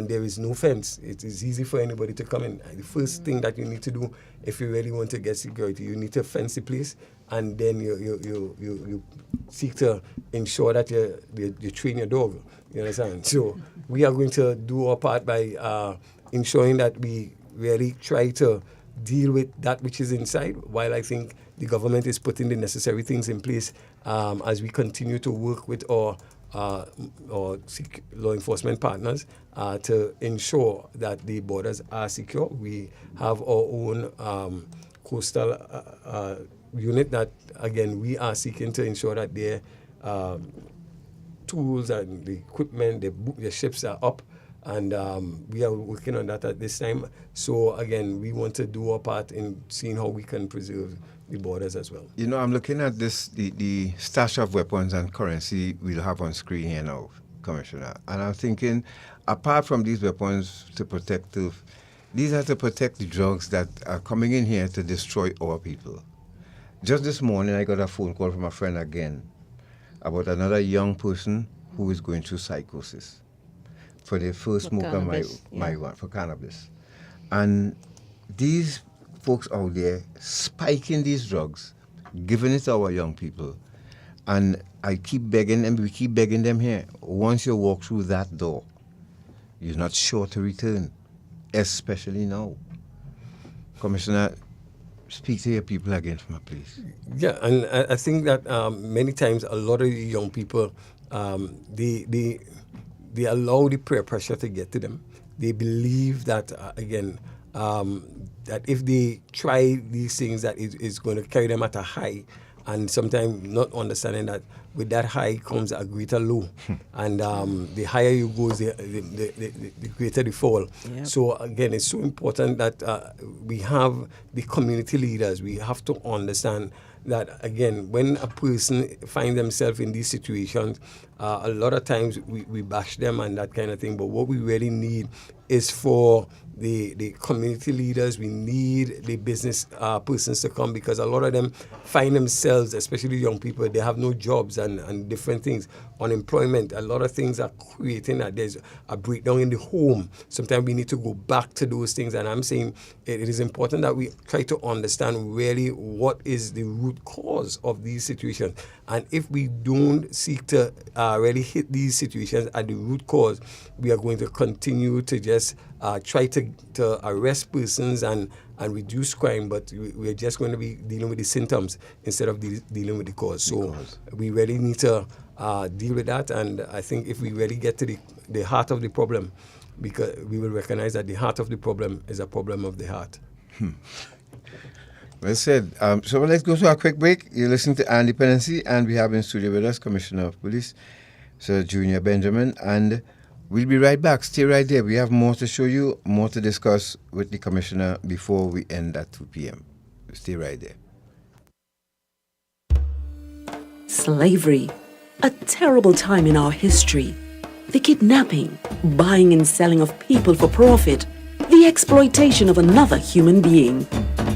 there is no fence, it is easy for anybody to come in. The first thing that you need to do, if you really want to get security, you need to fence the place, and then you seek to ensure that you train your dog. You understand? So we are going to do our part by ensuring that we really try to deal with that which is inside, while I think the government is putting the necessary things in place as we continue to work with our law enforcement partners to ensure that the borders are secure. We have our own coastal unit that, again, we are seeking to ensure that their tools and the equipment, the ships are up, and we are working on that at this time. So, again, we want to do our part in seeing how we can preserve the borders as well. I'm looking at this, the stash of weapons and currency we'll have on screen here now, Commissioner. And I'm thinking, apart from these weapons these are to protect the drugs that are coming in here to destroy our people. Just this morning, I got a phone call from a friend again about another young person who is going through psychosis for their first smoke of marijuana, for cannabis. And these folks out there spiking these drugs, giving it to our young people. And I keep begging them, we keep begging them here, once you walk through that door, you're not sure to return, especially now. Commissioner, speak to your people again for me, please. Yeah, and I think that many times a lot of young people, they allow the peer pressure to get to them. They believe that, that if they try these things, that it is going to carry them at a high, and sometimes not understanding that with that high comes a greater low, and the higher you go, the greater the fall. Yep. So again, it's so important that we have the community leaders. We have to understand that, again, when a person finds themselves in these situations, a lot of times we bash them and that kind of thing, but what we really need is for the community leaders, we need the business persons to come, because a lot of them find themselves, especially young people, they have no jobs and different things, unemployment. A lot of things are creating that there's a breakdown in the home. Sometimes we need to go back to those things, and I'm saying it is important that we try to understand really what is the root cause of these situations. And if we don't seek to really hit these situations at the root cause, we are going to continue to just try to arrest persons and reduce crime, but we're just going to be dealing with the symptoms instead of dealing with the cause. So we really need to deal with that, and I think if we really get to the heart of the problem, because we will recognize that the heart of the problem is a problem of the heart. Well said. So let's go to a quick break. You're listening to Dependency, and we have in studio with us Commissioner of Police, Sir Junior Benjamin, and we'll be right back. Stay right there. We have more to show you, more to discuss with the Commissioner before we end at 2 p.m. Stay right there. Slavery, a terrible time in our history. The kidnapping, buying and selling of people for profit, the exploitation of another human being.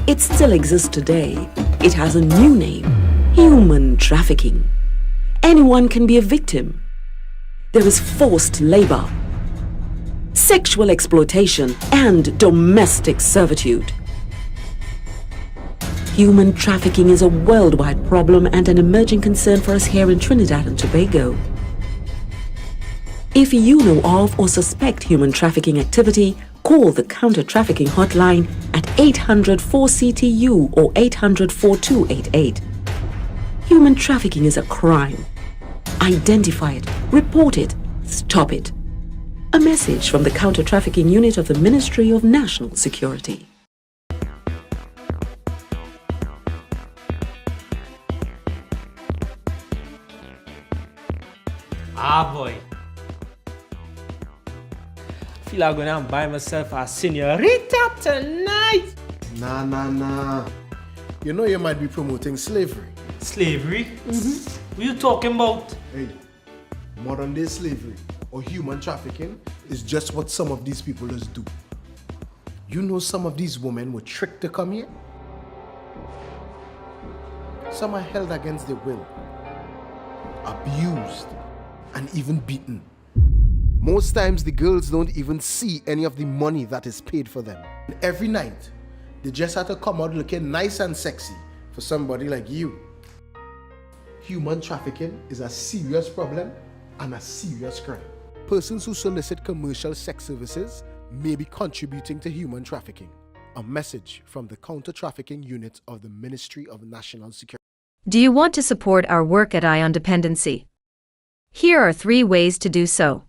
It still exists today. It has a new name: human trafficking. anyone can be a victim. There is forced labor, sexual exploitation, and domestic servitude. Human trafficking is a worldwide problem and an emerging concern for us here in Trinidad and Tobago. If you know of or suspect human trafficking activity, call the Counter-Trafficking Hotline at 800-4CTU or 800-4288. Human trafficking is a crime. Identify it, report it, stop it. A message from the Counter-Trafficking Unit of the Ministry of National Security. Ah boy. Feel like going out and buy myself a senorita tonight. Nah. You know you might be promoting slavery. Slavery? Mm-hmm. What you talking about? Hey, modern day slavery or human trafficking is just what some of these people just do. You know some of these women were tricked to come here? Some are held against their will, abused, and even beaten. Most times the girls don't even see any of the money that is paid for them. And every night, they just have to come out looking nice and sexy for somebody like you. Human trafficking is a serious problem and a serious crime. Persons who solicit commercial sex services may be contributing to human trafficking. A message from the Counter-Trafficking Unit of the Ministry of National Security. Do you want to support our work at ION Dependency? Here are 3 ways to do so.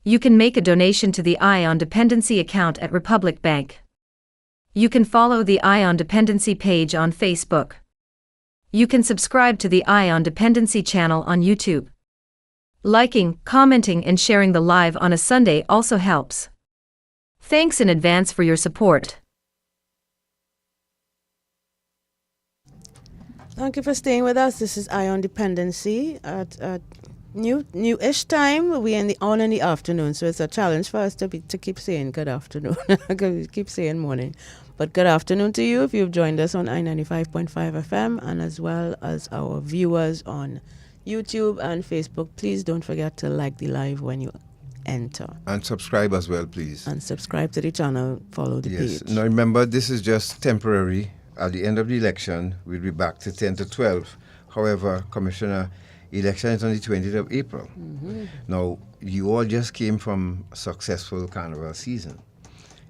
You can make a donation to the ION Dependency account at Republic Bank. You can follow the ION Dependency page on Facebook. You can subscribe to the ION Dependency channel on YouTube. Liking, commenting, and sharing the live on a Sunday also helps. Thanks in advance for your support. Thank you for staying with us. This is ION Dependency at new-ish time. We're in the afternoon, so it's a challenge for us to keep saying good afternoon. We keep saying morning. But good afternoon to you if you've joined us on I-95.5 FM and as well as our viewers on YouTube and Facebook. Please don't forget to like the live when you enter. And subscribe as well, please. And subscribe to the channel, follow the page. Now remember, this is just temporary. At the end of the election, we'll be back to 10 to 12. However, Commissioner, election is on the 20th of April. Mm-hmm. Now, you all just came from a successful carnival season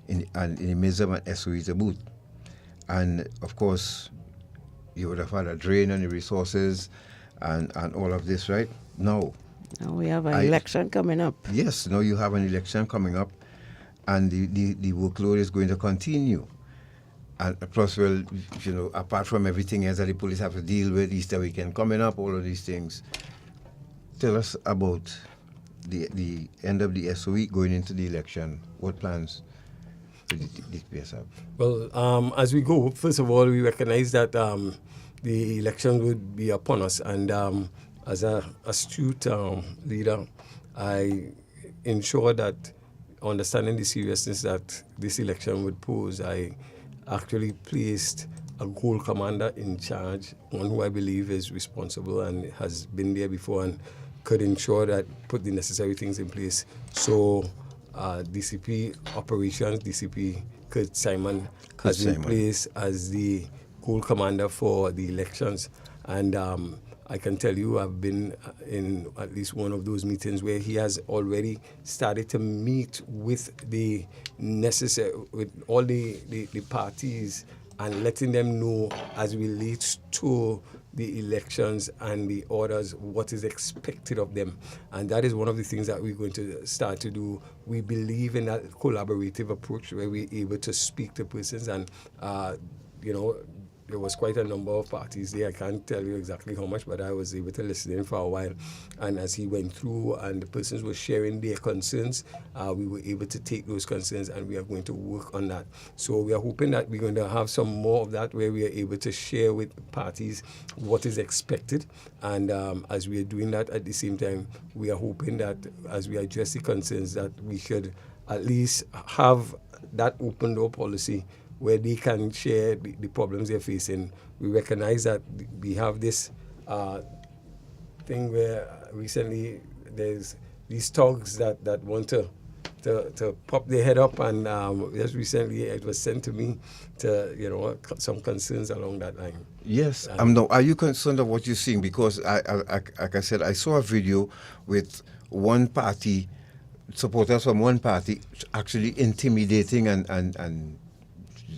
in the midst of an SOE to boot. And of course, you would have had a drain on the resources and all of this, right? No. Now we have an election coming up. Yes, now you have an election coming up, and the workload is going to continue. And plus, well, you know, apart from everything else that the police have to deal with, Easter weekend coming up, all of these things. Tell us about the end of the SOE going into the election. What plans do the TTPS have? Well, as we go, first of all, we recognize that the election would be upon us. And as an astute leader, I ensure that, understanding the seriousness that this election would pose, I actually placed a goal commander in charge, one who I believe is responsible and has been there before and could ensure that, put the necessary things in place. So DCP Operations, DCP Kurt Simon has been placed as the goal commander for the elections. And I can tell you I've been in at least one of those meetings where he has already started to meet with the necessary, with all the parties and letting them know as relates to the elections and the orders what is expected of them. And that is one of the things that we're going to start to do. We believe in that collaborative approach where we're able to speak to persons and, you know, there was quite a number of parties there. I can't tell you exactly how much, but I was able to listen in for a while. And as he went through and the persons were sharing their concerns, we were able to take those concerns and we are going to work on that. So we are hoping that we're going to have some more of that where we are able to share with parties what is expected. And as we are doing that at the same time, we are hoping that as we address the concerns that we should at least have that open door policy where they can share the problems they're facing. We recognize that we have this thing where recently there's these thugs that want to pop their head up, and just recently it was sent to me to some concerns along that line. Yes. Now, are you concerned of what you're seeing? Because like I said, I saw a video with one party, supporters from one party, actually intimidating and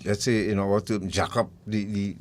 let's say, what to jack up the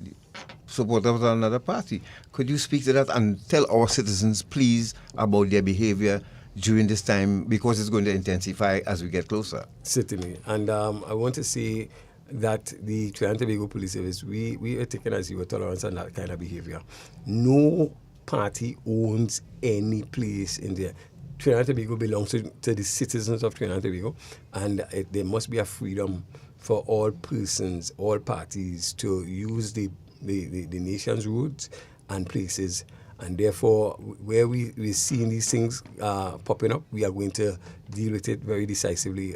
supporters of another party. Could you speak to that and tell our citizens, please, about their behavior during this time, because it's going to intensify as we get closer? Certainly. And I want to say that the Trinidad and Tobago Police Service, we are taking a zero tolerance on that kind of behavior. No party owns any place in there. Trinidad and Tobago belongs to the citizens of Trinidad and Tobago, and there must be a freedom for all persons, all parties to use the nation's roads and places. And therefore, where we're seeing these things popping up, we are going to deal with it very decisively.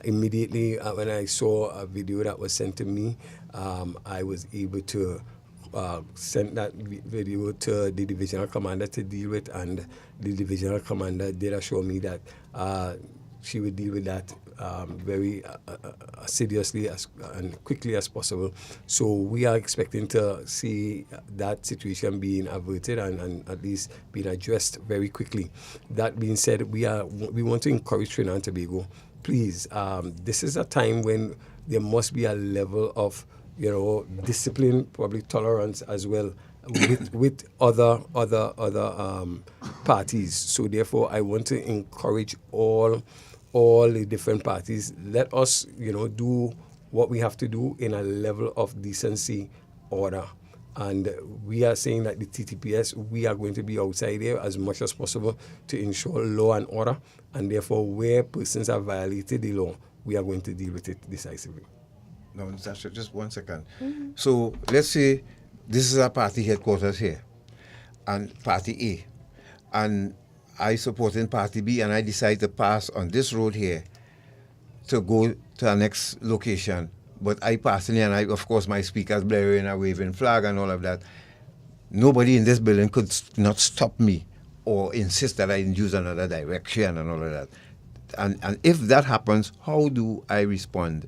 Immediately, when I saw a video that was sent to me, I was able to send that video to the divisional commander to deal with, and the divisional commander did assure me that she would deal with that very assiduously and quickly as possible. So we are expecting to see that situation being averted and at least being addressed very quickly. That being said, we want to encourage Trinidad and Tobago. Please, this is a time when there must be a level of discipline, probably tolerance as well with other parties. So therefore, I want to encourage all the different parties. Let us, do what we have to do in a level of decency, order. And we are saying that the TTPS, we are going to be outside there as much as possible to ensure law and order. And therefore, where persons have violated the law, we are going to deal with it decisively. No, Natasha, just 1 second. Mm-hmm. So let's say this is our party headquarters here, and Party A, and I support in Party B, and I decide to pass on this road here to go to our next location. But I personally, and of course my speakers blaring a waving flag and all of that, nobody in this building could not stop me or insist that I use another direction and all of that. And if that happens, how do I respond?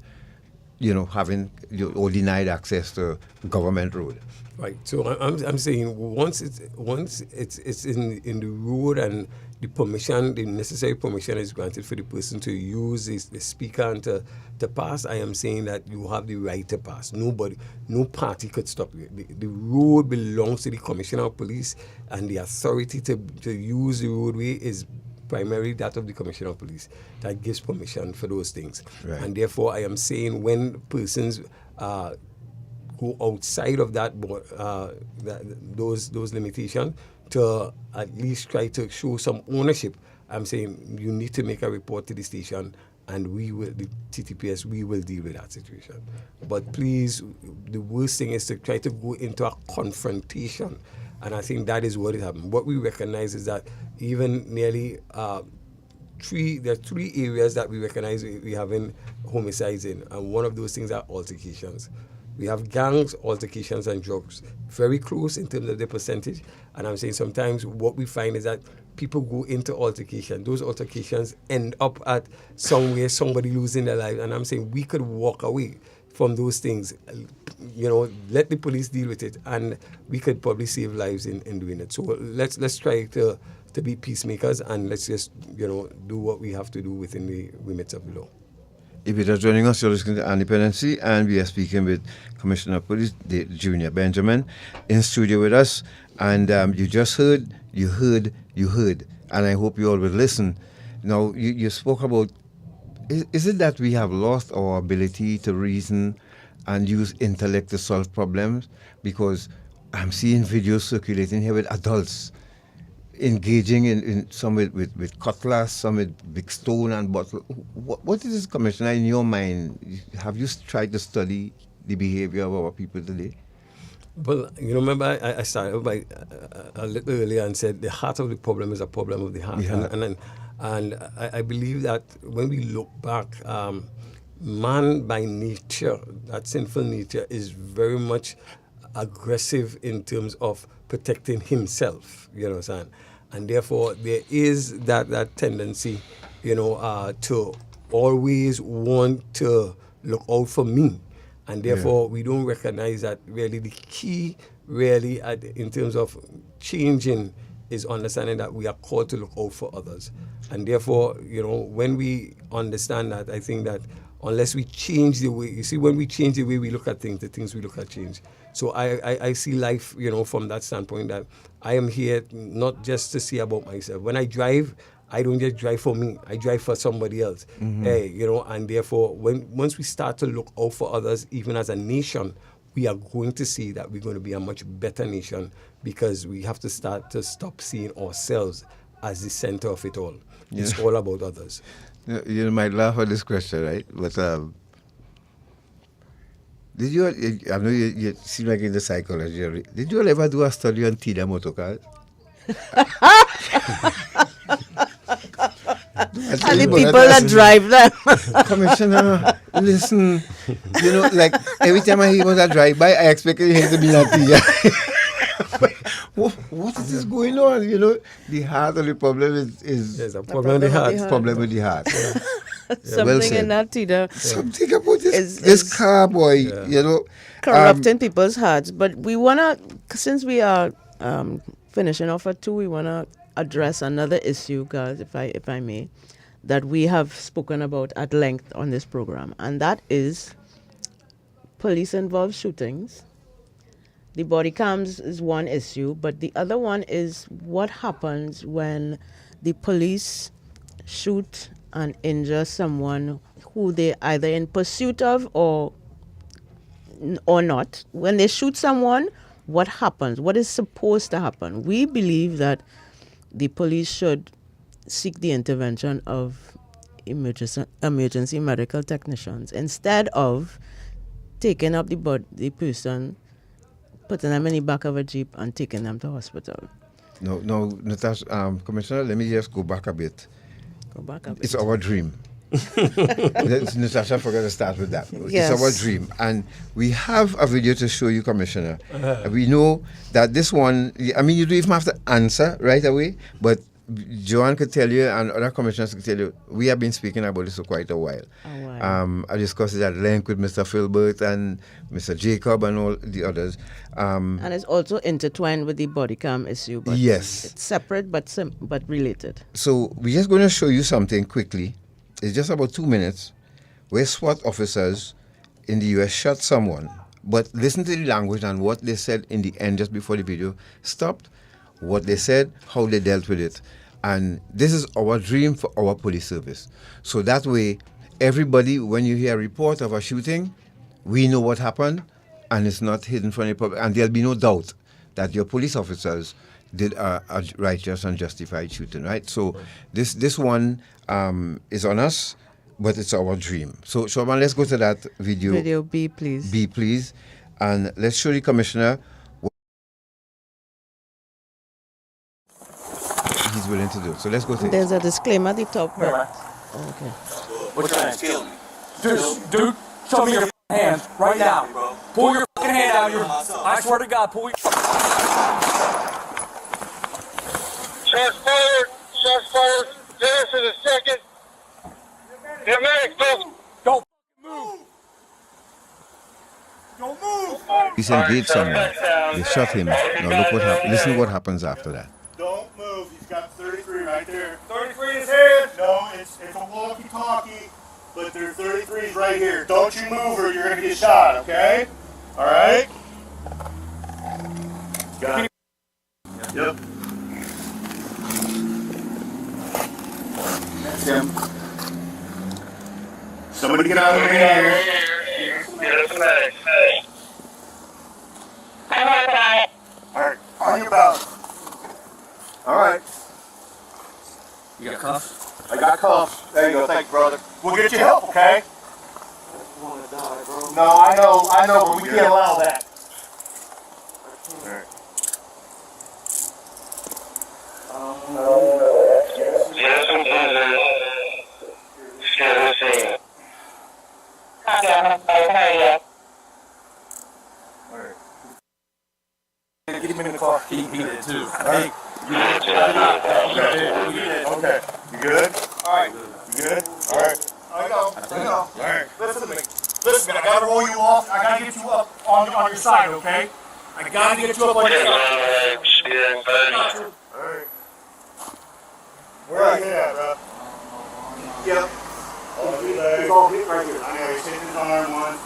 Having or denied access to government road. Right. So I'm saying once it's in the road and the permission, the necessary permission is granted for the person to use the speaker and to pass, I am saying that you have the right to pass. No party could stop you. The road belongs to the Commissioner of Police, and the authority to use the roadway is primarily that of the Commissioner of Police that gives permission for those things. Right. And therefore, I am saying when persons go outside of those limitations to at least try to show some ownership, I'm saying you need to make a report to the station, and the TTPS, we will deal with that situation. But please, the worst thing is to try to go into a confrontation. And I think that is what is happening. What we recognize is that even nearly there are 3 areas that we recognize we having homicides in, and one of those things are altercations. We have gangs, altercations, and drugs. Very close in terms of the percentage. And I'm saying sometimes what we find is that people go into altercation. Those altercations end up at somewhere somebody losing their life. And I'm saying we could walk away from those things. Let the police deal with it, and we could probably save lives in doing it. So let's try to be peacemakers, and let's just do what we have to do within the limits of the law. If you're just joining us, you're listening to Dependency, and we are speaking with Commissioner of Police Junior Benjamin in studio with us. And you just heard, and I hope you all will listen. Now, you spoke about, is it that we have lost our ability to reason and use intellect to solve problems? Because I'm seeing videos circulating here with adults engaging in some with cutlass, some with big stone and bottle. What is this, Commissioner, in your mind? Have you tried to study the behavior of our people today? Well, remember I started by a little earlier and said the heart of the problem is a problem of the heart. Yeah. And I believe that when we look back, man by nature, that sinful nature is very much aggressive in terms of protecting himself, you know what I'm saying? And therefore, there is that tendency, to always want to look out for me. And therefore, we don't recognize that really the key, really, in terms of changing, is understanding that we are called to look out for others. And therefore, when we understand that, I think that unless we change the way, when we change the way we look at things, the things we look at change. So I see life, from that standpoint, that I am here not just to see about myself. When I drive, I don't just drive for me. I drive for somebody else. And therefore, once we start to look out for others, even as a nation, we are going to see that we're going to be a much better nation, because we have to start to stop seeing ourselves as the center of it all. It's all about others. You might laugh at this question, right? But did you? I know you seem like in the psychology. Did you ever do a study on TDA motor cars? And the people that drive them. Commissioner, listen, like every time I hear about a drive-by, I expect him to be like what is this going on? The heart of the problem is a problem with the heart. Problem with the heart. Something in that, Tida. Something about this car, boy, corrupting people's hearts. But we want to, since we are finishing off at 2, we want to address another issue, guys, if I may, that we have spoken about at length on this program, and that is police-involved shootings. The body cams is one issue, but the other one is what happens when the police shoot and injure someone who they either in pursuit of or not. When they shoot someone, what happens? What is supposed to happen? We believe that the police should seek the intervention of emergency medical technicians instead of taking up the person, putting them in the back of a jeep and taking them to hospital. No, Natasha, Commissioner, let me just go back a bit. It's our dream. Natasha forgot to start with that. Yes. It's our dream. And we have a video to show you, Commissioner. We know that this one, you don't even have to answer right away, but Joanne could tell you and other commissioners could tell you, we have been speaking about this for quite a while. I discussed it at length with Mr. Philbert and Mr. Jacob and all the others. And it's also intertwined with the body cam issue. But yes. It's separate but related. So we're just going to show you something quickly. It's just about 2 minutes where SWAT officers in the US shot someone. But listen to the language and what they said in the end just before the video stopped. What they said, how they dealt with it. And this is our dream for our police service. So that way, everybody, when you hear a report of a shooting, we know what happened and it's not hidden from the public. And there'll be no doubt that your police officers did a righteous and justified shooting, right? So this one is on us, but it's our dream. So, Shoban, let's go to that video. Video B, please. B, please. And let's show the commissioner he's willing to do. So let's go to There's a disclaimer at the top. Right? Okay. What you trying to kill me? Dude, show me your hands right now. Pull your hand out of your. I swear to God, pull your. Shots fired. Shots fired. Dennis in a second. Get medic, don't move. Don't move. He's engaged someone. They shot him. Now look what happens. Listen to what happens after that. Don't move. He's got 33 right there. 33 in his head. No, it's a walkie-talkie, but there's 33s right here. Don't you move or you're gonna get shot. Okay? All right. Got it. Yep. That's him. Somebody get out of here. Get us a medic. Alright, on your belly. Alright. You got cuffs? I got cuffs. There you go, thanks, brother. We'll get you help, okay? No, I know, but we can't allow that. Alright. get him in the car. He did too. Right. Okay. You good? All right. You good? All right. I know. All right. Listen to me. Listen, I gotta roll you off. I gotta get you up on your side, okay? I gotta get you up on your side. All right. Where are you at, bro? Yep. All three legs. It's all hit right here. I know he's hitting his arm once.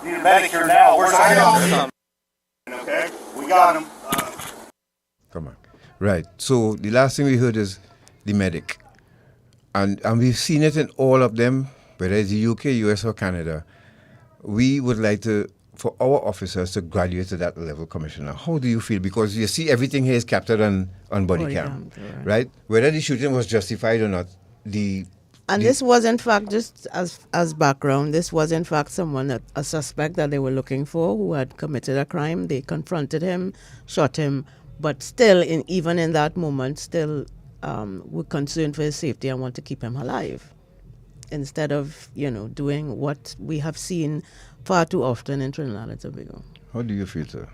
Need a medic here now. Where's the Okay, we got him. Come on. Right. So the last thing we heard is the medic. And we've seen it in all of them, whether it's the UK, US, or Canada. We would like for our officers to graduate to that level, Commissioner. How do you feel? Because you see everything here is captured on body cam, right? Whether the shooting was justified or not, this was in fact, just as background, this was in fact someone, a suspect that they were looking for who had committed a crime. They confronted him, shot him, but still, even in that moment, still were concerned for his safety and want to keep him alive, instead of, doing what we have seen far too often in Trinidad and Tobago. How do you feel, sir?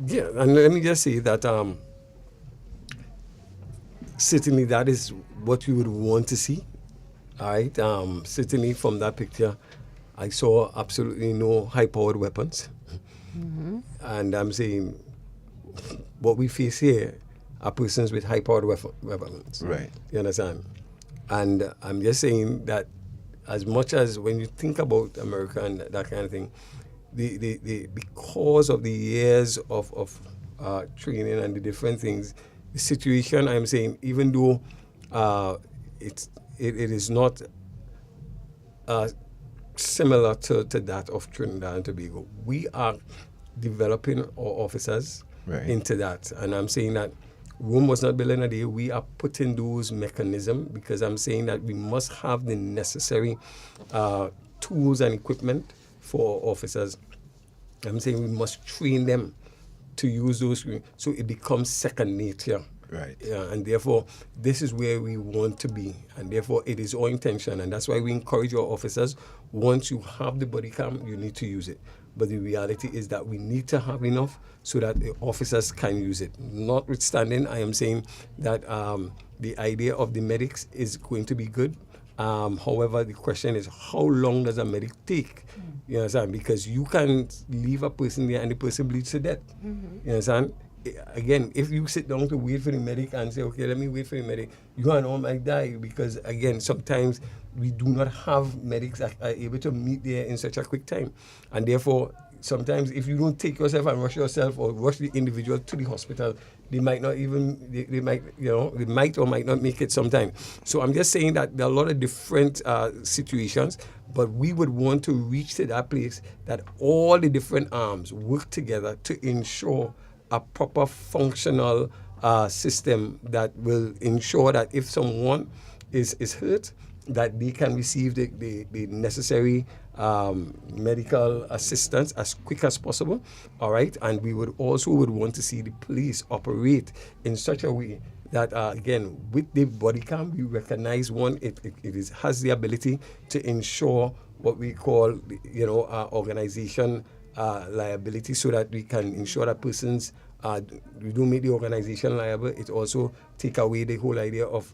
Yeah, and let me just say that certainly that is what we would want to see. All right. Certainly from that picture, I saw absolutely no high-powered weapons. Mm-hmm. And I'm saying what we face here are persons with high-powered weapons. Right. You understand? And I'm just saying that as much as when you think about America and that kind of thing, because of the years of training and the different things, the situation, I'm saying, even though it is not similar to that of Trinidad and Tobago, we are developing our officers into that. And I'm saying that Rome was not built in a day. We are putting those mechanisms because I'm saying that we must have the necessary tools and equipment for our officers. I'm saying we must train them to use those so it becomes second nature. Right. And therefore, this is where we want to be. And therefore, it is our intention. And that's why we encourage our officers, once you have the body cam, you need to use it. But the reality is that we need to have enough so that the officers can use it. Notwithstanding, I am saying that the idea of the medics is going to be good. However, the question is, how long does a medic take? You understand? Because you can leave a person there and the person bleeds to death. Mm-hmm. You understand? Again, if you sit down to wait for the medic and say, okay, let me wait for the medic, you and all might die because, again, sometimes we do not have medics that are able to meet there in such a quick time. And therefore, sometimes if you don't take yourself and rush yourself or rush the individual to the hospital, they might not even, they might or might not make it sometime. So I'm just saying that there are a lot of different situations, but we would want to reach to that place that all the different arms work together to ensure a proper functional system that will ensure that if someone is hurt, that they can receive the necessary medical assistance as quick as possible, all right? And we would also want to see the police operate in such a way that, again, with the body cam, we recognize it has the ability to ensure what we call, organization liability, so that we can ensure that persons, we don't make the organization liable. It also take away the whole idea of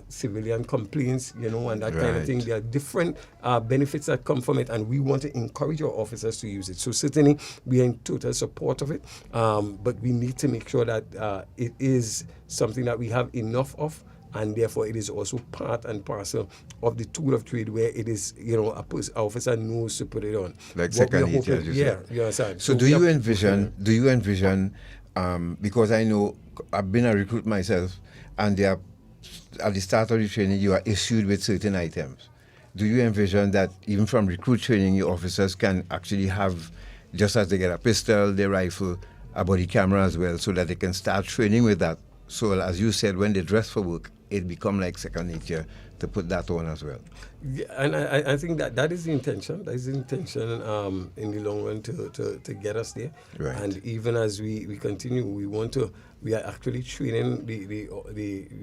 civilian complaints, and that kind of thing. There are different benefits that come from it, and we want to encourage our officers to use it. So certainly we are in total support of it, but we need to make sure that it is something that we have enough of, and therefore it is also part and parcel of the tool of trade where it is, an officer knows to put it on. Like second nature, you understand. So do you envision, because I know I've been a recruit myself, and they are, at the start of the training, you are issued with certain items. Do you envision that even from recruit training, your officers can actually have, just as they get a pistol, their rifle, a body camera as well, so that they can start training with that? So as you said, when they dress for work, it become like second nature to put that on as well. Yeah, and I think that is the intention. That is the intention in the long run to get us there. Right. And even as we continue, we are actually training the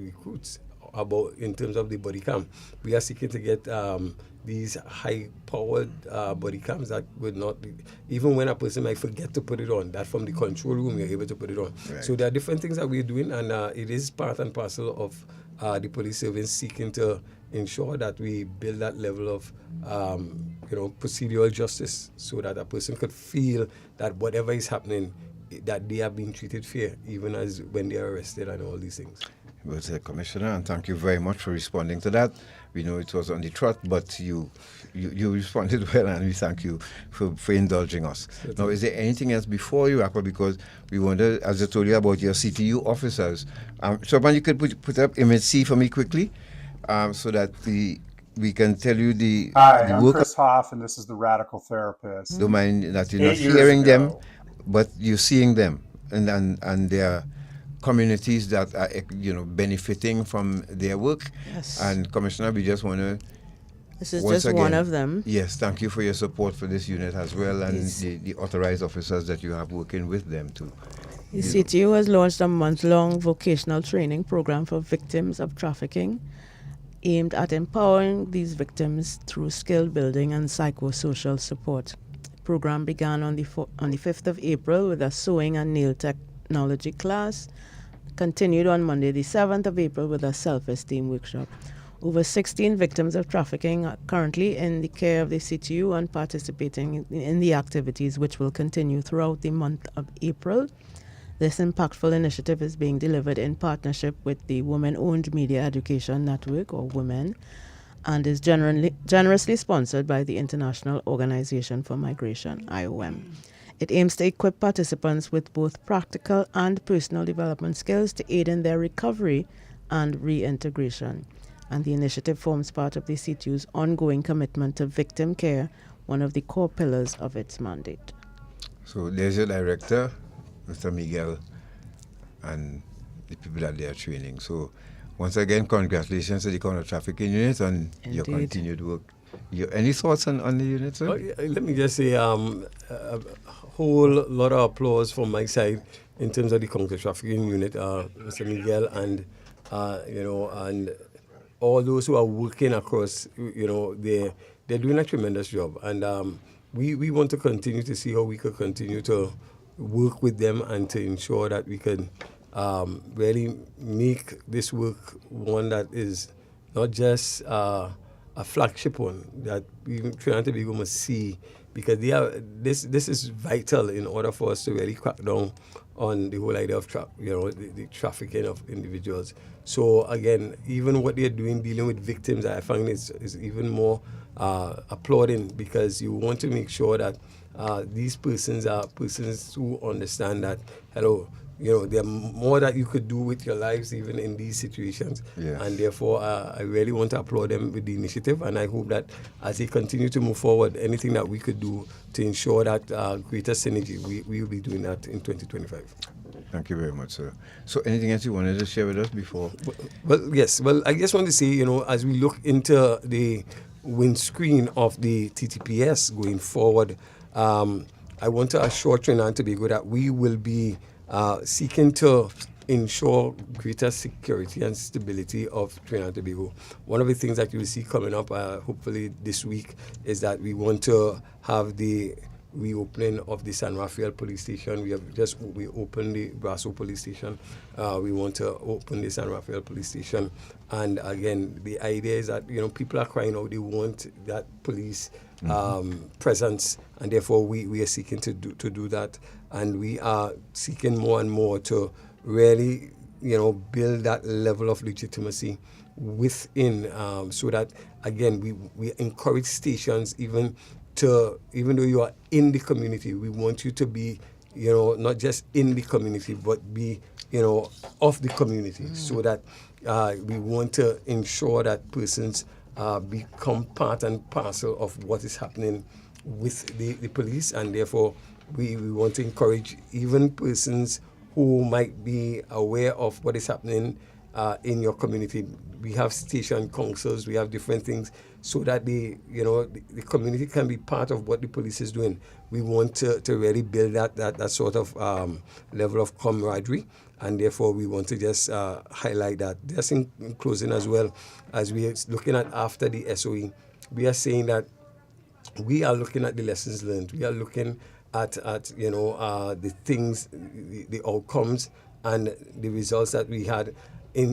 recruits about in terms of the body cam. We are seeking to get these high-powered body cams that would not be, even when a person might forget to put it on, that from the control room you're able to put it on. Right. So there are different things that we're doing, and it is part and parcel of the police service seeking to ensure that we build that level of procedural justice, so that a person could feel that whatever is happening, that they are being treated fair, even as when they are arrested and all these things. Well said, Commissioner, and thank you very much for responding to that. We know it was on the trot, but you responded well, and we thank you for indulging us. Certainly. Now, is there anything else before you wrap up? Because we wonder, as I told you about your CTU officers. Someone you could put up image C for me quickly, so that we can tell you the Hi, the I'm work. Chris Hoff, and this is the Radical Therapist. Don't mind that you're not 8 years hearing them, ago. but you're seeing them, and there are communities that are benefiting from their work. Yes. And Commissioner, we just want to. This is once just one again, of them. Yes, thank you for your support for this unit as well, and Yes. the authorized officers that you have working with them too. The CTU has launched a month-long vocational training program for victims of trafficking, aimed at empowering these victims through skill building and psychosocial support. The program began on the 5th of April with a sewing and nail technology class, continued on Monday the 7th of April with a self-esteem workshop. Over 16 victims of trafficking are currently in the care of the CTU and participating in the activities, which will continue throughout the month of April. This impactful initiative is being delivered in partnership with the Women-Owned Media Education Network, or WOMEN, and is generously sponsored by the International Organization for Migration, IOM. It aims to equip participants with both practical and personal development skills to aid in their recovery and reintegration. And the initiative forms part of the CTU's ongoing commitment to victim care, one of the core pillars of its mandate. So there's your director, Mr. Miguel, and the people that they are training. So once again, congratulations to the counter-trafficking unit on your Indeed. continued work. Any thoughts on the unit, sir? Let me just say a whole lot of applause from my side in terms of the counter-trafficking unit, Mr. Miguel, and and all those who are working across. They're doing a tremendous job, and we want to continue to see how we could continue to work with them and to ensure that we can really make this work one that is not just a flagship one that we Trinidad and Tobago must see, because this is vital in order for us to really crack down on the whole idea of the trafficking of individuals. So again, even what they're doing dealing with victims, I find is even more applauding, because you want to make sure that these persons are persons who understand that, there are more that you could do with your lives even in these situations. Yes. And therefore, I really want to applaud them with the initiative, and I hope that as they continue to move forward, anything that we could do to ensure that greater synergy, we will be doing that in 2025. Thank you very much, sir. So anything else you wanted to share with us before? Well, yes. Well, I just want to say, as we look into the windscreen of the TTPS going forward, I want to assure Trinidad and Tobago that we will be seeking to ensure greater security and stability of Trinidad and Tobago. One of the things that you will see coming up, hopefully this week, is that we want to have the reopening of the San Rafael police station. We opened the Brasso police station. We want to open the San Rafael police station. And again, the idea is that people are crying out. They want that police presence, and therefore we are seeking to do that. And we are seeking more and more to really build that level of legitimacy within, so that again we encourage stations even though you are in the community, we want you to be, not just in the community, but be, of the community, so that we want to ensure that persons become part and parcel of what is happening with the police, and therefore we want to encourage even persons who might be aware of what is happening in your community. We have station councils, we have different things, so that the community can be part of what the police is doing. We want to really build that sort of level of camaraderie, and therefore we want to just highlight that. Just in closing as well, as we are looking at after the SOE, we are saying that we are looking at the lessons learned. We are looking at the things, the outcomes, and the results that we had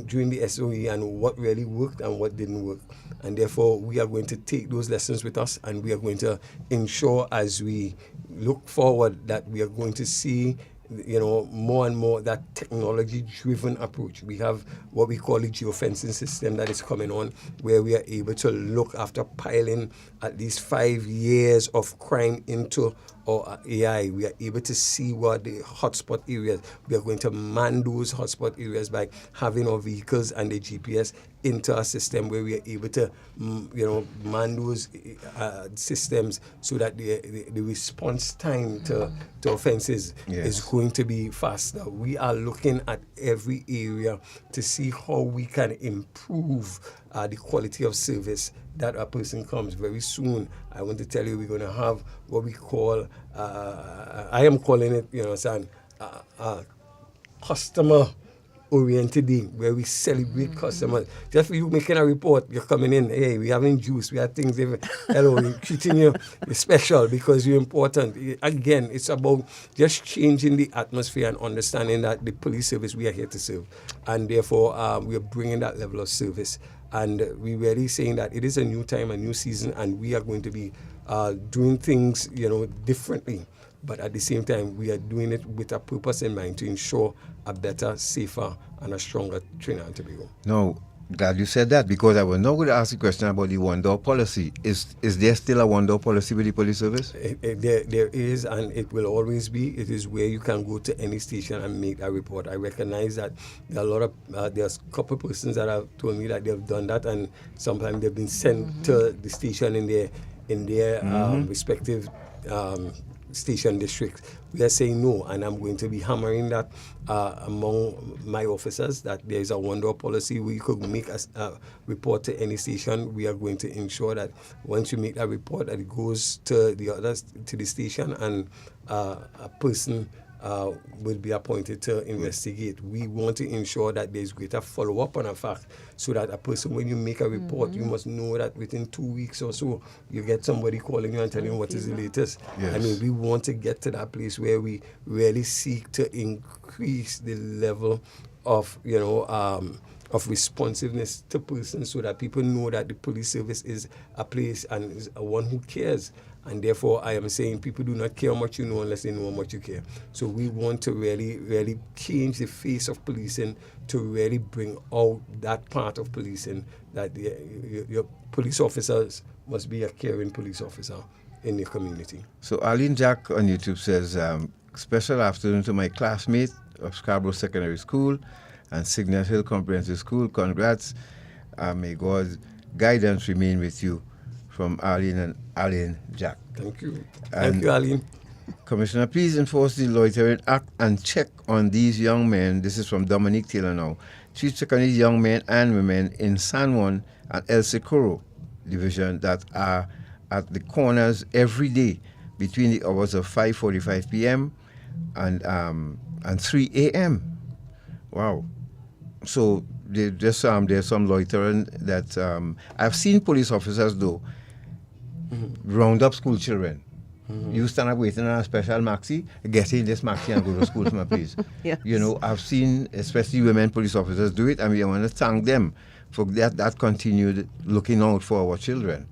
during the SOE, and what really worked and what didn't work. And therefore, we are going to take those lessons with us, and we are going to ensure as we look forward that we are going to see more and more that technology-driven approach. We have what we call the geofencing system that is coming on, where we are able to look after piling at least 5 years of crime into our AI. We are able to see what the hotspot areas. We are going to man those hotspot areas by having our vehicles and the GPS into a system where we are able to, man those systems, so that the response time to offences is going to be faster. We are looking at every area to see how we can improve the quality of service that a person comes. Very soon, I want to tell you, we're going to have what we call, I am calling it, customer oriented day, where we celebrate customers. Just for you making a report, you're coming in, hey, we having juice, we have things, hello, we're treating you special because you're important. Again, it's about just changing the atmosphere and understanding that the police service, we are here to serve. And therefore, we are bringing that level of service. And we're really saying that it is a new time, a new season, and we are going to be doing things, differently. But at the same time, we are doing it with a purpose in mind to ensure a better, safer, and a stronger Trinidad and Tobago. No, glad you said that, because I was now going to ask a question about the one-door policy. Is there still a one-door policy with the police service? There is, and it will always be. It is where you can go to any station and make a report. I recognize that there are a lot of, there's a couple of persons that have told me that they've done that, and sometimes they've been sent to the station in their respective station districts. We are saying no, and I'm going to be hammering that among my officers, that there is a one-door policy where you could make a report to any station. We are going to ensure that once you make that report, that it goes to the station, and a person will be appointed to investigate. We want to ensure that there's greater follow-up on a fact, so that a person, when you make a report, you must know that within 2 weeks or so, you get somebody calling you and telling you what is the latest. Yes. I mean, we want to get to that place where we really seek to increase the level of, of responsiveness to persons, so that people know that the police service is a place and is a one who cares. And therefore, I am saying people do not care how much you know unless they know how much you care. So we want to really, really change the face of policing, to really bring out that part of policing, that your police officers must be a caring police officer in the community. So Arlene Jack on YouTube says, special afternoon to my classmate of Scarborough Secondary School and Signet Hill Comprehensive School. Congrats. May God's guidance remain with you. From Arlene and Arlene Jack. Thank you. And thank you, Arlene. Commissioner, please enforce the Loitering Act and check on these young men. This is from Dominique Taylor now. Please check on these young men and women in San Juan and El Socorro division that are at the corners every day between the hours of 5:45 p.m. and 3 a.m. Wow. So there's some loitering that I've seen police officers though round up school children. You stand up waiting on a special maxi, get in this maxi and go to school, my please. Yes. I've seen especially women police officers do it, and we want to thank them for that continued looking out for our children,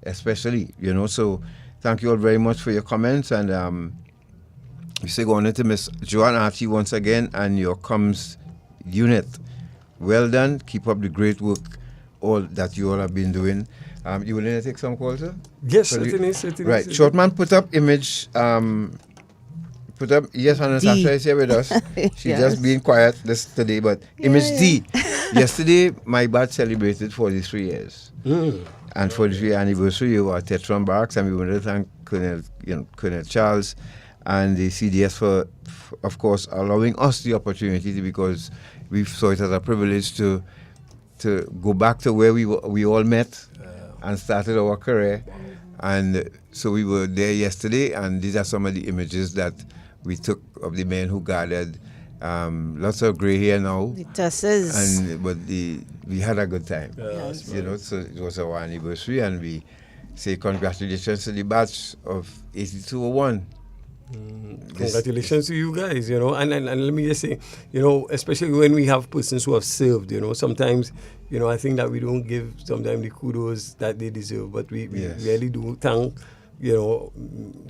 especially, So thank you all very much for your comments, and we say going to Miss Joanne Archie once again and your comms unit. Well done. Keep up the great work, all that you all have been doing. You willing to take some calls, sir? Yes, certainly. Right. Shortman put up image. Yes, Anastasia is here with us. She's Yes. just being quiet today, but image D. Yesterday, my bat celebrated 43 years. And 43 anniversary of our Tetron Barracks, and we want to thank Colonel Charles and the CDS for, of course, allowing us the opportunity because we saw it as a privilege to go back to where we all met and started our career. And so we were there yesterday, and these are some of the images that we took of the men who gathered. Lots of gray hair now. The tusses. But we had a good time. Yes. You know, so it was our anniversary, and we say congratulations to the batch of 8201. Congratulations to you guys, you know, and let me just say, you know, especially when we have persons who have served, you know, sometimes, you know, I think that we don't give sometimes the kudos that they deserve, but we really do thank, you know,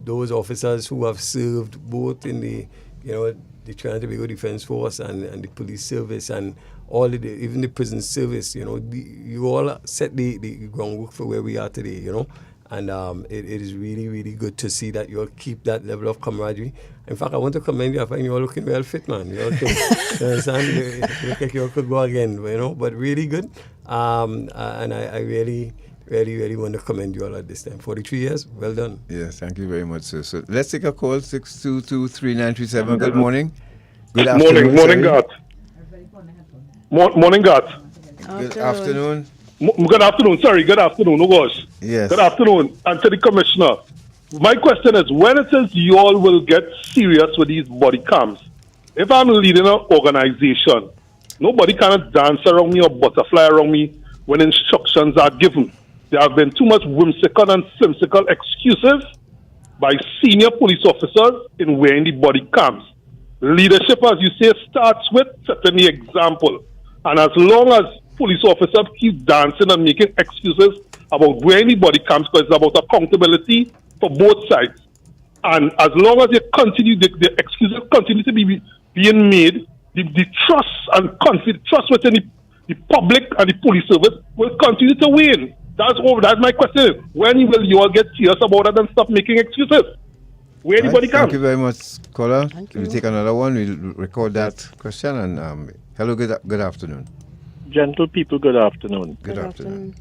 those officers who have served both in the, you know, the Trinidad and Tobago Defense Force and the police service and all even the prison service, you know, you all set the groundwork for where we are today, you know. And it is really, really good to see that you all keep that level of camaraderie. In fact, I want to commend you. I find you all looking well fit, man. You all you understand? You look like you all could go again, you know, but really good. And I really, really, really want to commend you all at this time. 43 years, well done. Yes, thank you very much, sir. So let's take a call, 622-3937. Good morning. Good afternoon. Morning, God. Morning, God. Good afternoon. Good afternoon. Sorry, good afternoon. Oh gosh. Yes. Good afternoon. And to the commissioner, my question is, when it says you all will get serious with these body cams, if I'm leading an organization, nobody can dance around me or butterfly around me when instructions are given. There have been too much whimsical and whimsical excuses by senior police officers in wearing the body cams. Leadership, as you say, starts with setting the example. And as long as police officers keep dancing and making excuses about wearing the body cams, because it's about accountability for both sides. And as long as they continue, the excuses continue to be being made, the trust and confidence, trust within the public and the police service will continue to wane. That's my question. When will you all get serious about it and stop making excuses? Where anybody cams? Thank you very much, caller. We'll take another one. We'll record that question. And hello, good afternoon. Gentle people, good afternoon. Good afternoon.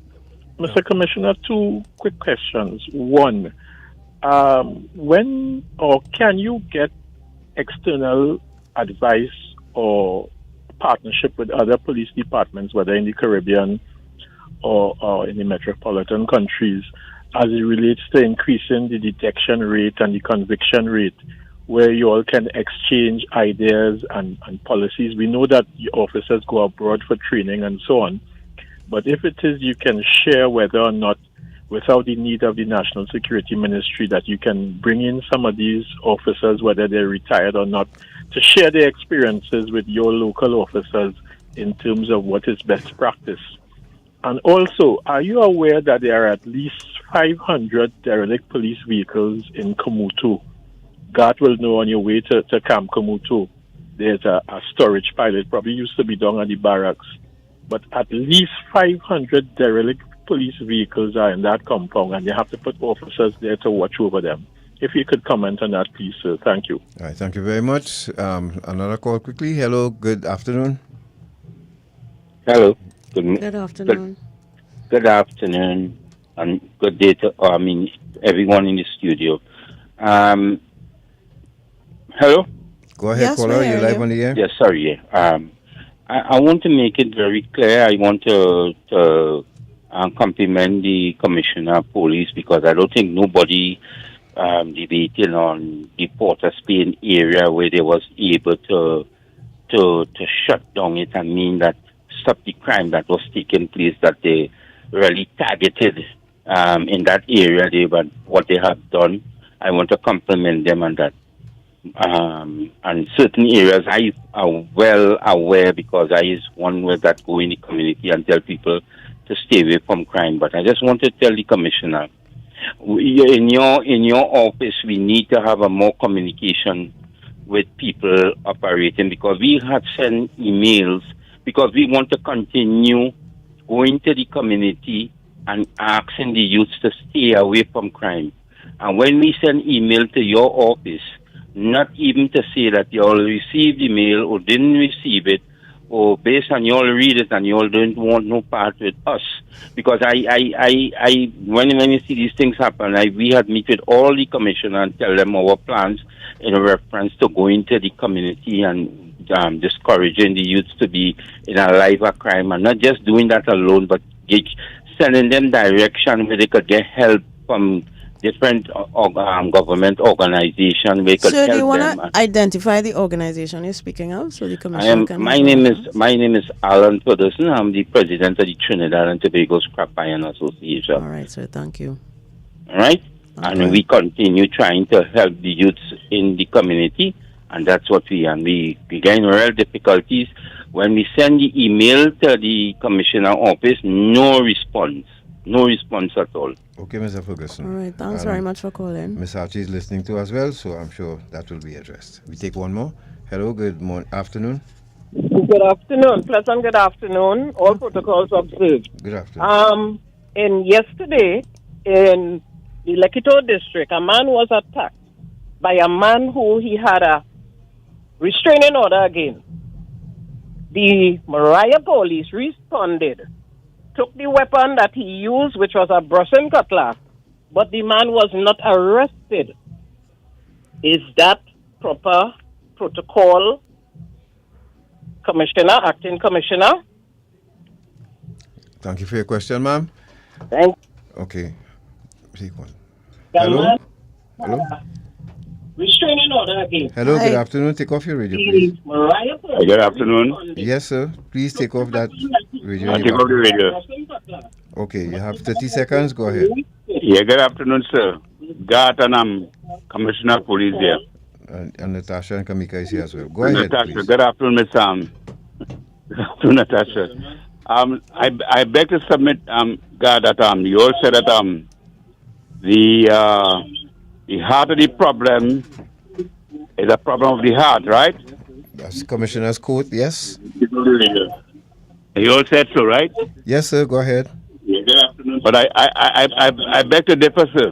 Mr. Commissioner, two quick questions. One, when or can you get external advice or partnership with other police departments, whether in the Caribbean or in the metropolitan countries, as it relates to increasing the detection rate and the conviction rate, where you all can exchange ideas and policies? We know that the officers go abroad for training and so on, but if it is you can share whether or not, without the need of the National Security Ministry, that you can bring in some of these officers, whether they're retired or not, to share their experiences with your local officers in terms of what is best practice. And also, are you aware that there are at least 500 derelict police vehicles in Komutu? God will know, on your way to Camp Komutu, there's a storage pile. It probably used to be down at the barracks. But at least 500 derelict police vehicles are in that compound, and you have to put officers there to watch over them. If you could comment on that, please, sir. Thank you. All right, thank you very much. Another call quickly. Hello, good afternoon. Hello. Good afternoon. Good afternoon, and good day to everyone in the studio. Hello? Go ahead, caller. You're live on the air. Yes, sorry. I want to make it very clear. I want to compliment the Commissioner of Police, because I don't think nobody debating on the Port of Spain area where they was able to shut down it and mean that stop the crime that was taking place, that they really targeted in that area. What they have done, I want to compliment them on that. And certain areas I are well aware, because I is one way that go in the community and tell people to stay away from crime. But I just want to tell the Commissioner, in your office, we need to have a more communication with people operating, because we have sent emails, because we want to continue going to the community and asking the youth to stay away from crime. And when we send email to your office, not even to say that you all received the mail or didn't receive it, or based on you all read it and you all don't want no part with us. Because when you see these things happen, we had meet with all the commissioners and tell them our plans in reference to going to the community and discouraging the youths to be in a life of crime, and not just doing that alone, but sending them direction where they could get help from different government organizations. Where could So do you help want them. to identify the organization you're speaking of, so the I commissioner am. can... My name is Alan Pedersen. I'm the president of the Trinidad and Tobago Scrap Iron Association. All right, sir. Thank you. All right, and we continue trying to help the youths in the community, and that's what we and we getting real difficulties when we send the email to the commissioner office. No response at all. Okay, Mr. Ferguson. All right, thanks very much for calling. Ms. Archie is listening to as well, so I'm sure that will be addressed. We take one more. Hello, good afternoon. Good afternoon, pleasant good afternoon. All protocols observed. Good afternoon. Yesterday in the Lekito district, a man was attacked by a man who he had a restraining order against. The Mariah police responded, took the weapon that he used, which was a brushing cutlass, but the man was not arrested. Is that proper protocol, Commissioner, Acting Commissioner? Thank you for your question, ma'am. Thank you. Okay. Take one. The Hello? man Hello? restraining order against. Hello, good afternoon. Take off your radio, please. The Mariah police Good afternoon. Yes, sir. Please take off that radio. Take off the radio. Okay, you have 30 seconds. Go ahead. Yeah, good afternoon, sir. God and I'm Commissioner of Police here. And Natasha and Kamika is here as well. Go ahead, Natasha, please. good afternoon, Miss Good afternoon, Natasha. I beg to submit, God, that you all said that the heart of the problem is a problem of the heart, right? That's Commissioner's quote, yes? You all said so, right? Yes, sir. Go ahead. Yeah, good afternoon. But I beg to differ, sir.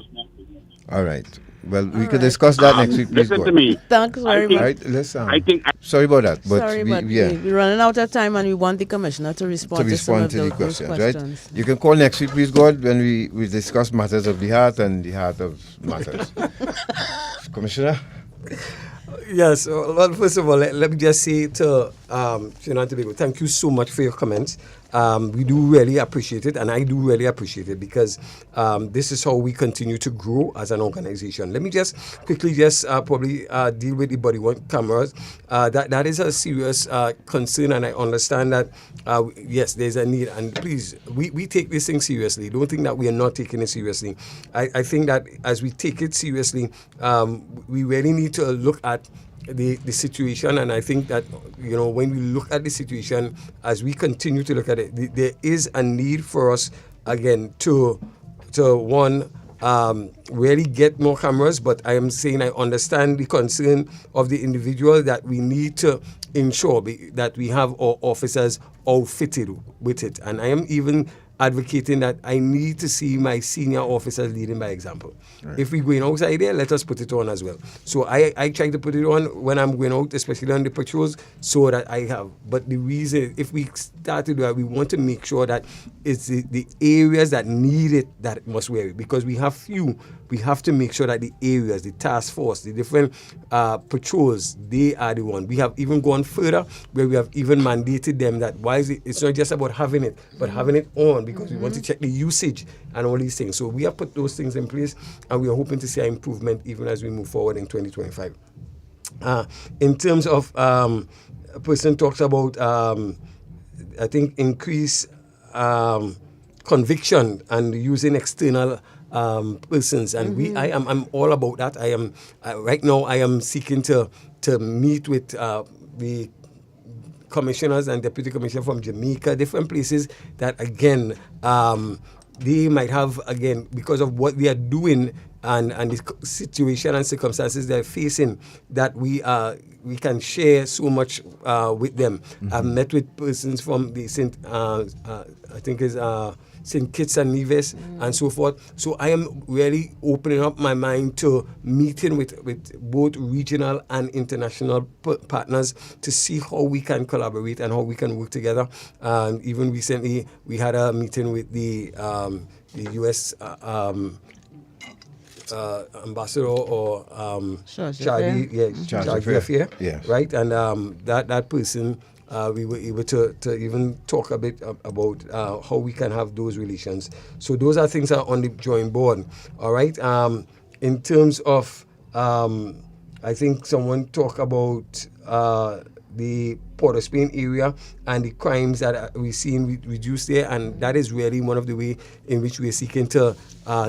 All right. Well, we could discuss that next week. Please Listen go to ahead. me. Thanks very much. Right, listen. Sorry about that, but Sorry, but yeah. we're running out of time and we want the commissioner to respond to some of the those questions, questions. right? You can call next week, please, God, when we discuss matters of the heart and the heart of matters. Commissioner? Yes, well, first of all, let me just say to Trinidad and Tobago, thank you so much for your comments. We do really appreciate it, and I do really appreciate it because this is how we continue to grow as an organization. Let me just quickly probably deal with the body-worn cameras. That is a serious concern, and I understand that, yes, there's a need. And please, we take this thing seriously. Don't think that we are not taking it seriously. I think that as we take it seriously, we really need to look at the situation, and I think that when we look at the situation, as we continue to look at it, there is a need for us again to one really get more cameras. But I am saying I understand the concern of the individual that we need to ensure that we have our officers outfitted with it, and I am even advocating that I need to see my senior officers leading by example. Right. If we're going outside there, let us put it on as well. So I try to put it on when I'm going out, especially on the patrols, so that I have. But the reason, if we start to do that, we want to make sure that it's the areas that need it that must wear it. Because we have few, we have to make sure that the areas, the task force, the different patrols, they are the one. We have even gone further where we have even mandated them that it's not just about having it, but having it on, because we want to check the usage and all these things. So we have put those things in place, and we are hoping to see an improvement even as we move forward in 2025. In terms of, a person talks about, I think, increased conviction and using external persons, and I'm all about that. I am right now. I am seeking to meet with the commissioners and deputy commissioner from Jamaica, different places that again they might have, again, because of what we are doing and the situation and circumstances they're facing, that we can share so much with them. I've met with persons from the St. Kitts and Nevis and so forth. So I am really opening up my mind to meeting with both regional and international partners to see how we can collaborate and how we can work together. Even recently, we had a meeting with the U.S. ambassador or Charge d'affaires, yes. right? And that person, we were able to even talk a bit about how we can have those relations. So those are things that are on the drawing board, all right? In terms of, I think someone talked about the Port of Spain area and the crimes that we've seen reduced there, and that is really one of the ways in which we're seeking to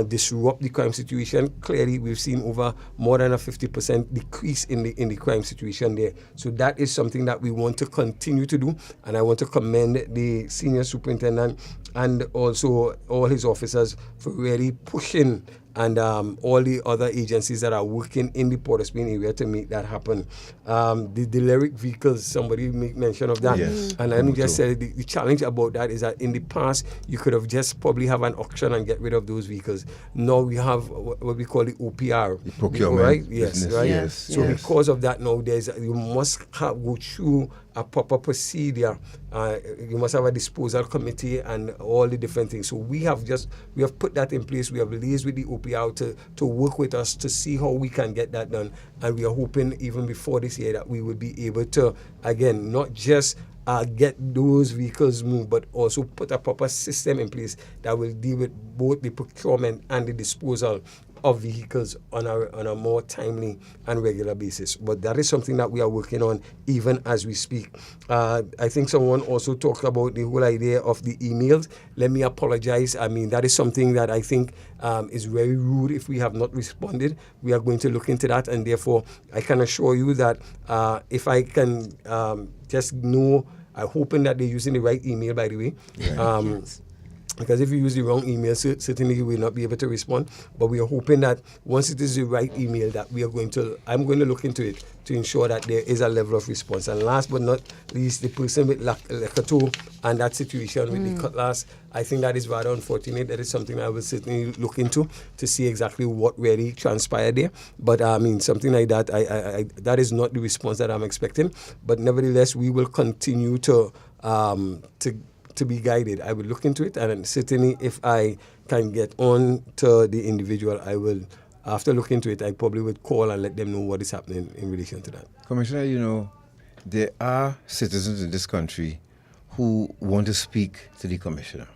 disrupt the crime situation. Clearly, we've seen over more than a 50% decrease in the crime situation there. So that is something that we want to continue to do, and I want to commend the senior superintendent and also all his officers for really pushing and all the other agencies that are working in the Port of Spain area to make that happen. The lyric vehicles, somebody make mention of that. Yes. And let me just say the challenge about that is that in the past, you could have just probably have an auction and get rid of those vehicles. Now we have what we call the OPR. The procurement. Right? Yes, business. right? Yes. So yes. because of that now, you must go through a proper procedure. You must have a disposal committee and all the different things. So we have put that in place. We have liaised with the OPR to work with us to see how we can get that done. And we are hoping even before this year that we will be able to, again, not just get those vehicles moved, but also put a proper system in place that will deal with both the procurement and the disposal of vehicles on a more timely and regular basis. But that is something that we are working on even as we speak. I think someone also talked about the whole idea of the emails. Let me apologize. I mean, that is something that I think is very rude if we have not responded. We are going to look into that, and therefore I can assure you that if I can just know, I'm hoping that they're using the right email, by the way. Yes. Because if you use the wrong email, certainly you will not be able to respond. But we are hoping that once it is the right email, that I'm going to look into it to ensure that there is a level of response. And last but not least, the person with Lekato and that situation with the cutlass, I think that is rather unfortunate. That is something I will certainly look into to see exactly what really transpired there. But I mean, something like that, that is not the response that I'm expecting. But nevertheless, we will continue to be guided. I will look into it, and certainly if I can get on to the individual, I will, after looking into it, I probably would call and let them know what is happening in relation to that. Commissioner, there are citizens in this country who want to speak to the commissioner.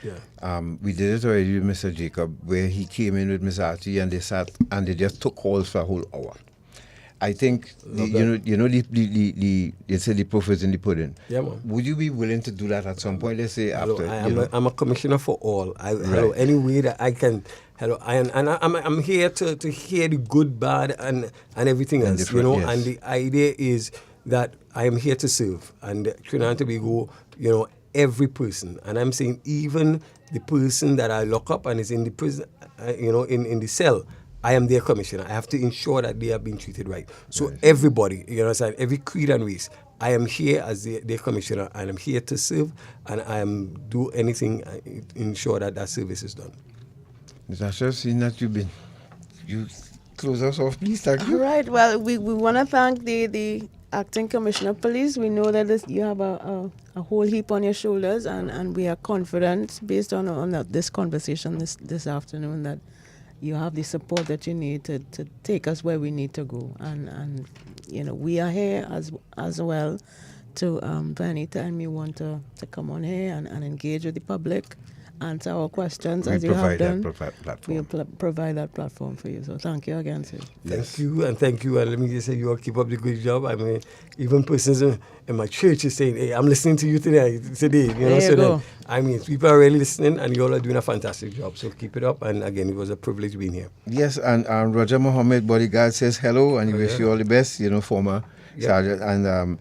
Yeah. We did it already with Mr. Jacob, where he came in with Ms. Archie and they sat and they just took calls for a whole hour. I think they say the proof is in the pudding. Yeah, man. Would you be willing to do that at some point? Let's say after. I'm a commissioner for all. Any way that I can. I'm here to hear the good, bad, and everything else. Yes. And the idea is that I am here to serve. And Trinidad and Tobago, every person, and I'm saying even the person that I lock up and is in the prison, in the cell. I am their commissioner. I have to ensure that they are being treated right. So everybody, every creed and race, I am here as their commissioner, and I'm here to serve, and I am do anything to ensure that service is done. Ms. Asher, seeing that you close us off, please. Thank you. All right. Well, we want to thank the Acting Commissioner of Police. We know that you have a whole heap on your shoulders, and we are confident, based on this conversation this afternoon, that you have the support that you need to take us where we need to go. And we are here as well to for any time you want to come on here and engage with the public, answer our questions as you have done. We'll provide that platform for you. So thank you again, sir. Thank you. And let me just say, you all keep up the good job. I mean, even persons in my church is saying, hey, I'm listening to you today. I mean, people are really listening, and you all are doing a fantastic job. So keep it up. And again, it was a privilege being here. Yes, and Roger Mohammed, bodyguard, says hello, and he wish you all the best, former sergeant. And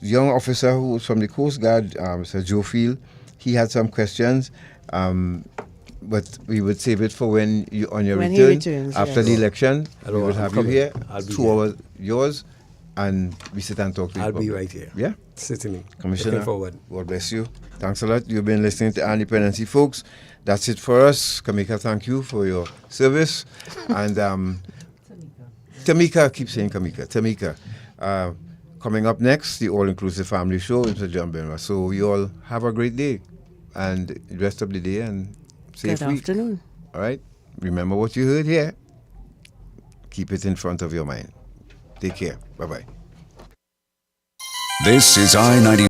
young officer who's from the Coast Guard, Mr. Joe Field, he had some questions, but we would save it for when you on your return after the election. We will have you here. 2 hours yours, and we sit and talk to you. I'll be right here. Yeah, certainly. Commissioner, looking forward. God bless you. Thanks a lot. You've been listening to Independency, folks. That's it for us. Kamika, thank you for your service, and Tamika, keep saying Kamika. Tamika. Coming up next, the All-Inclusive Family Show with Mr. John Benra. So you all have a great day and the rest of the day and safe week. Good afternoon. All right. remember what you heard here. Keep it in front of your mind. Take care. Bye-bye. This is I-90.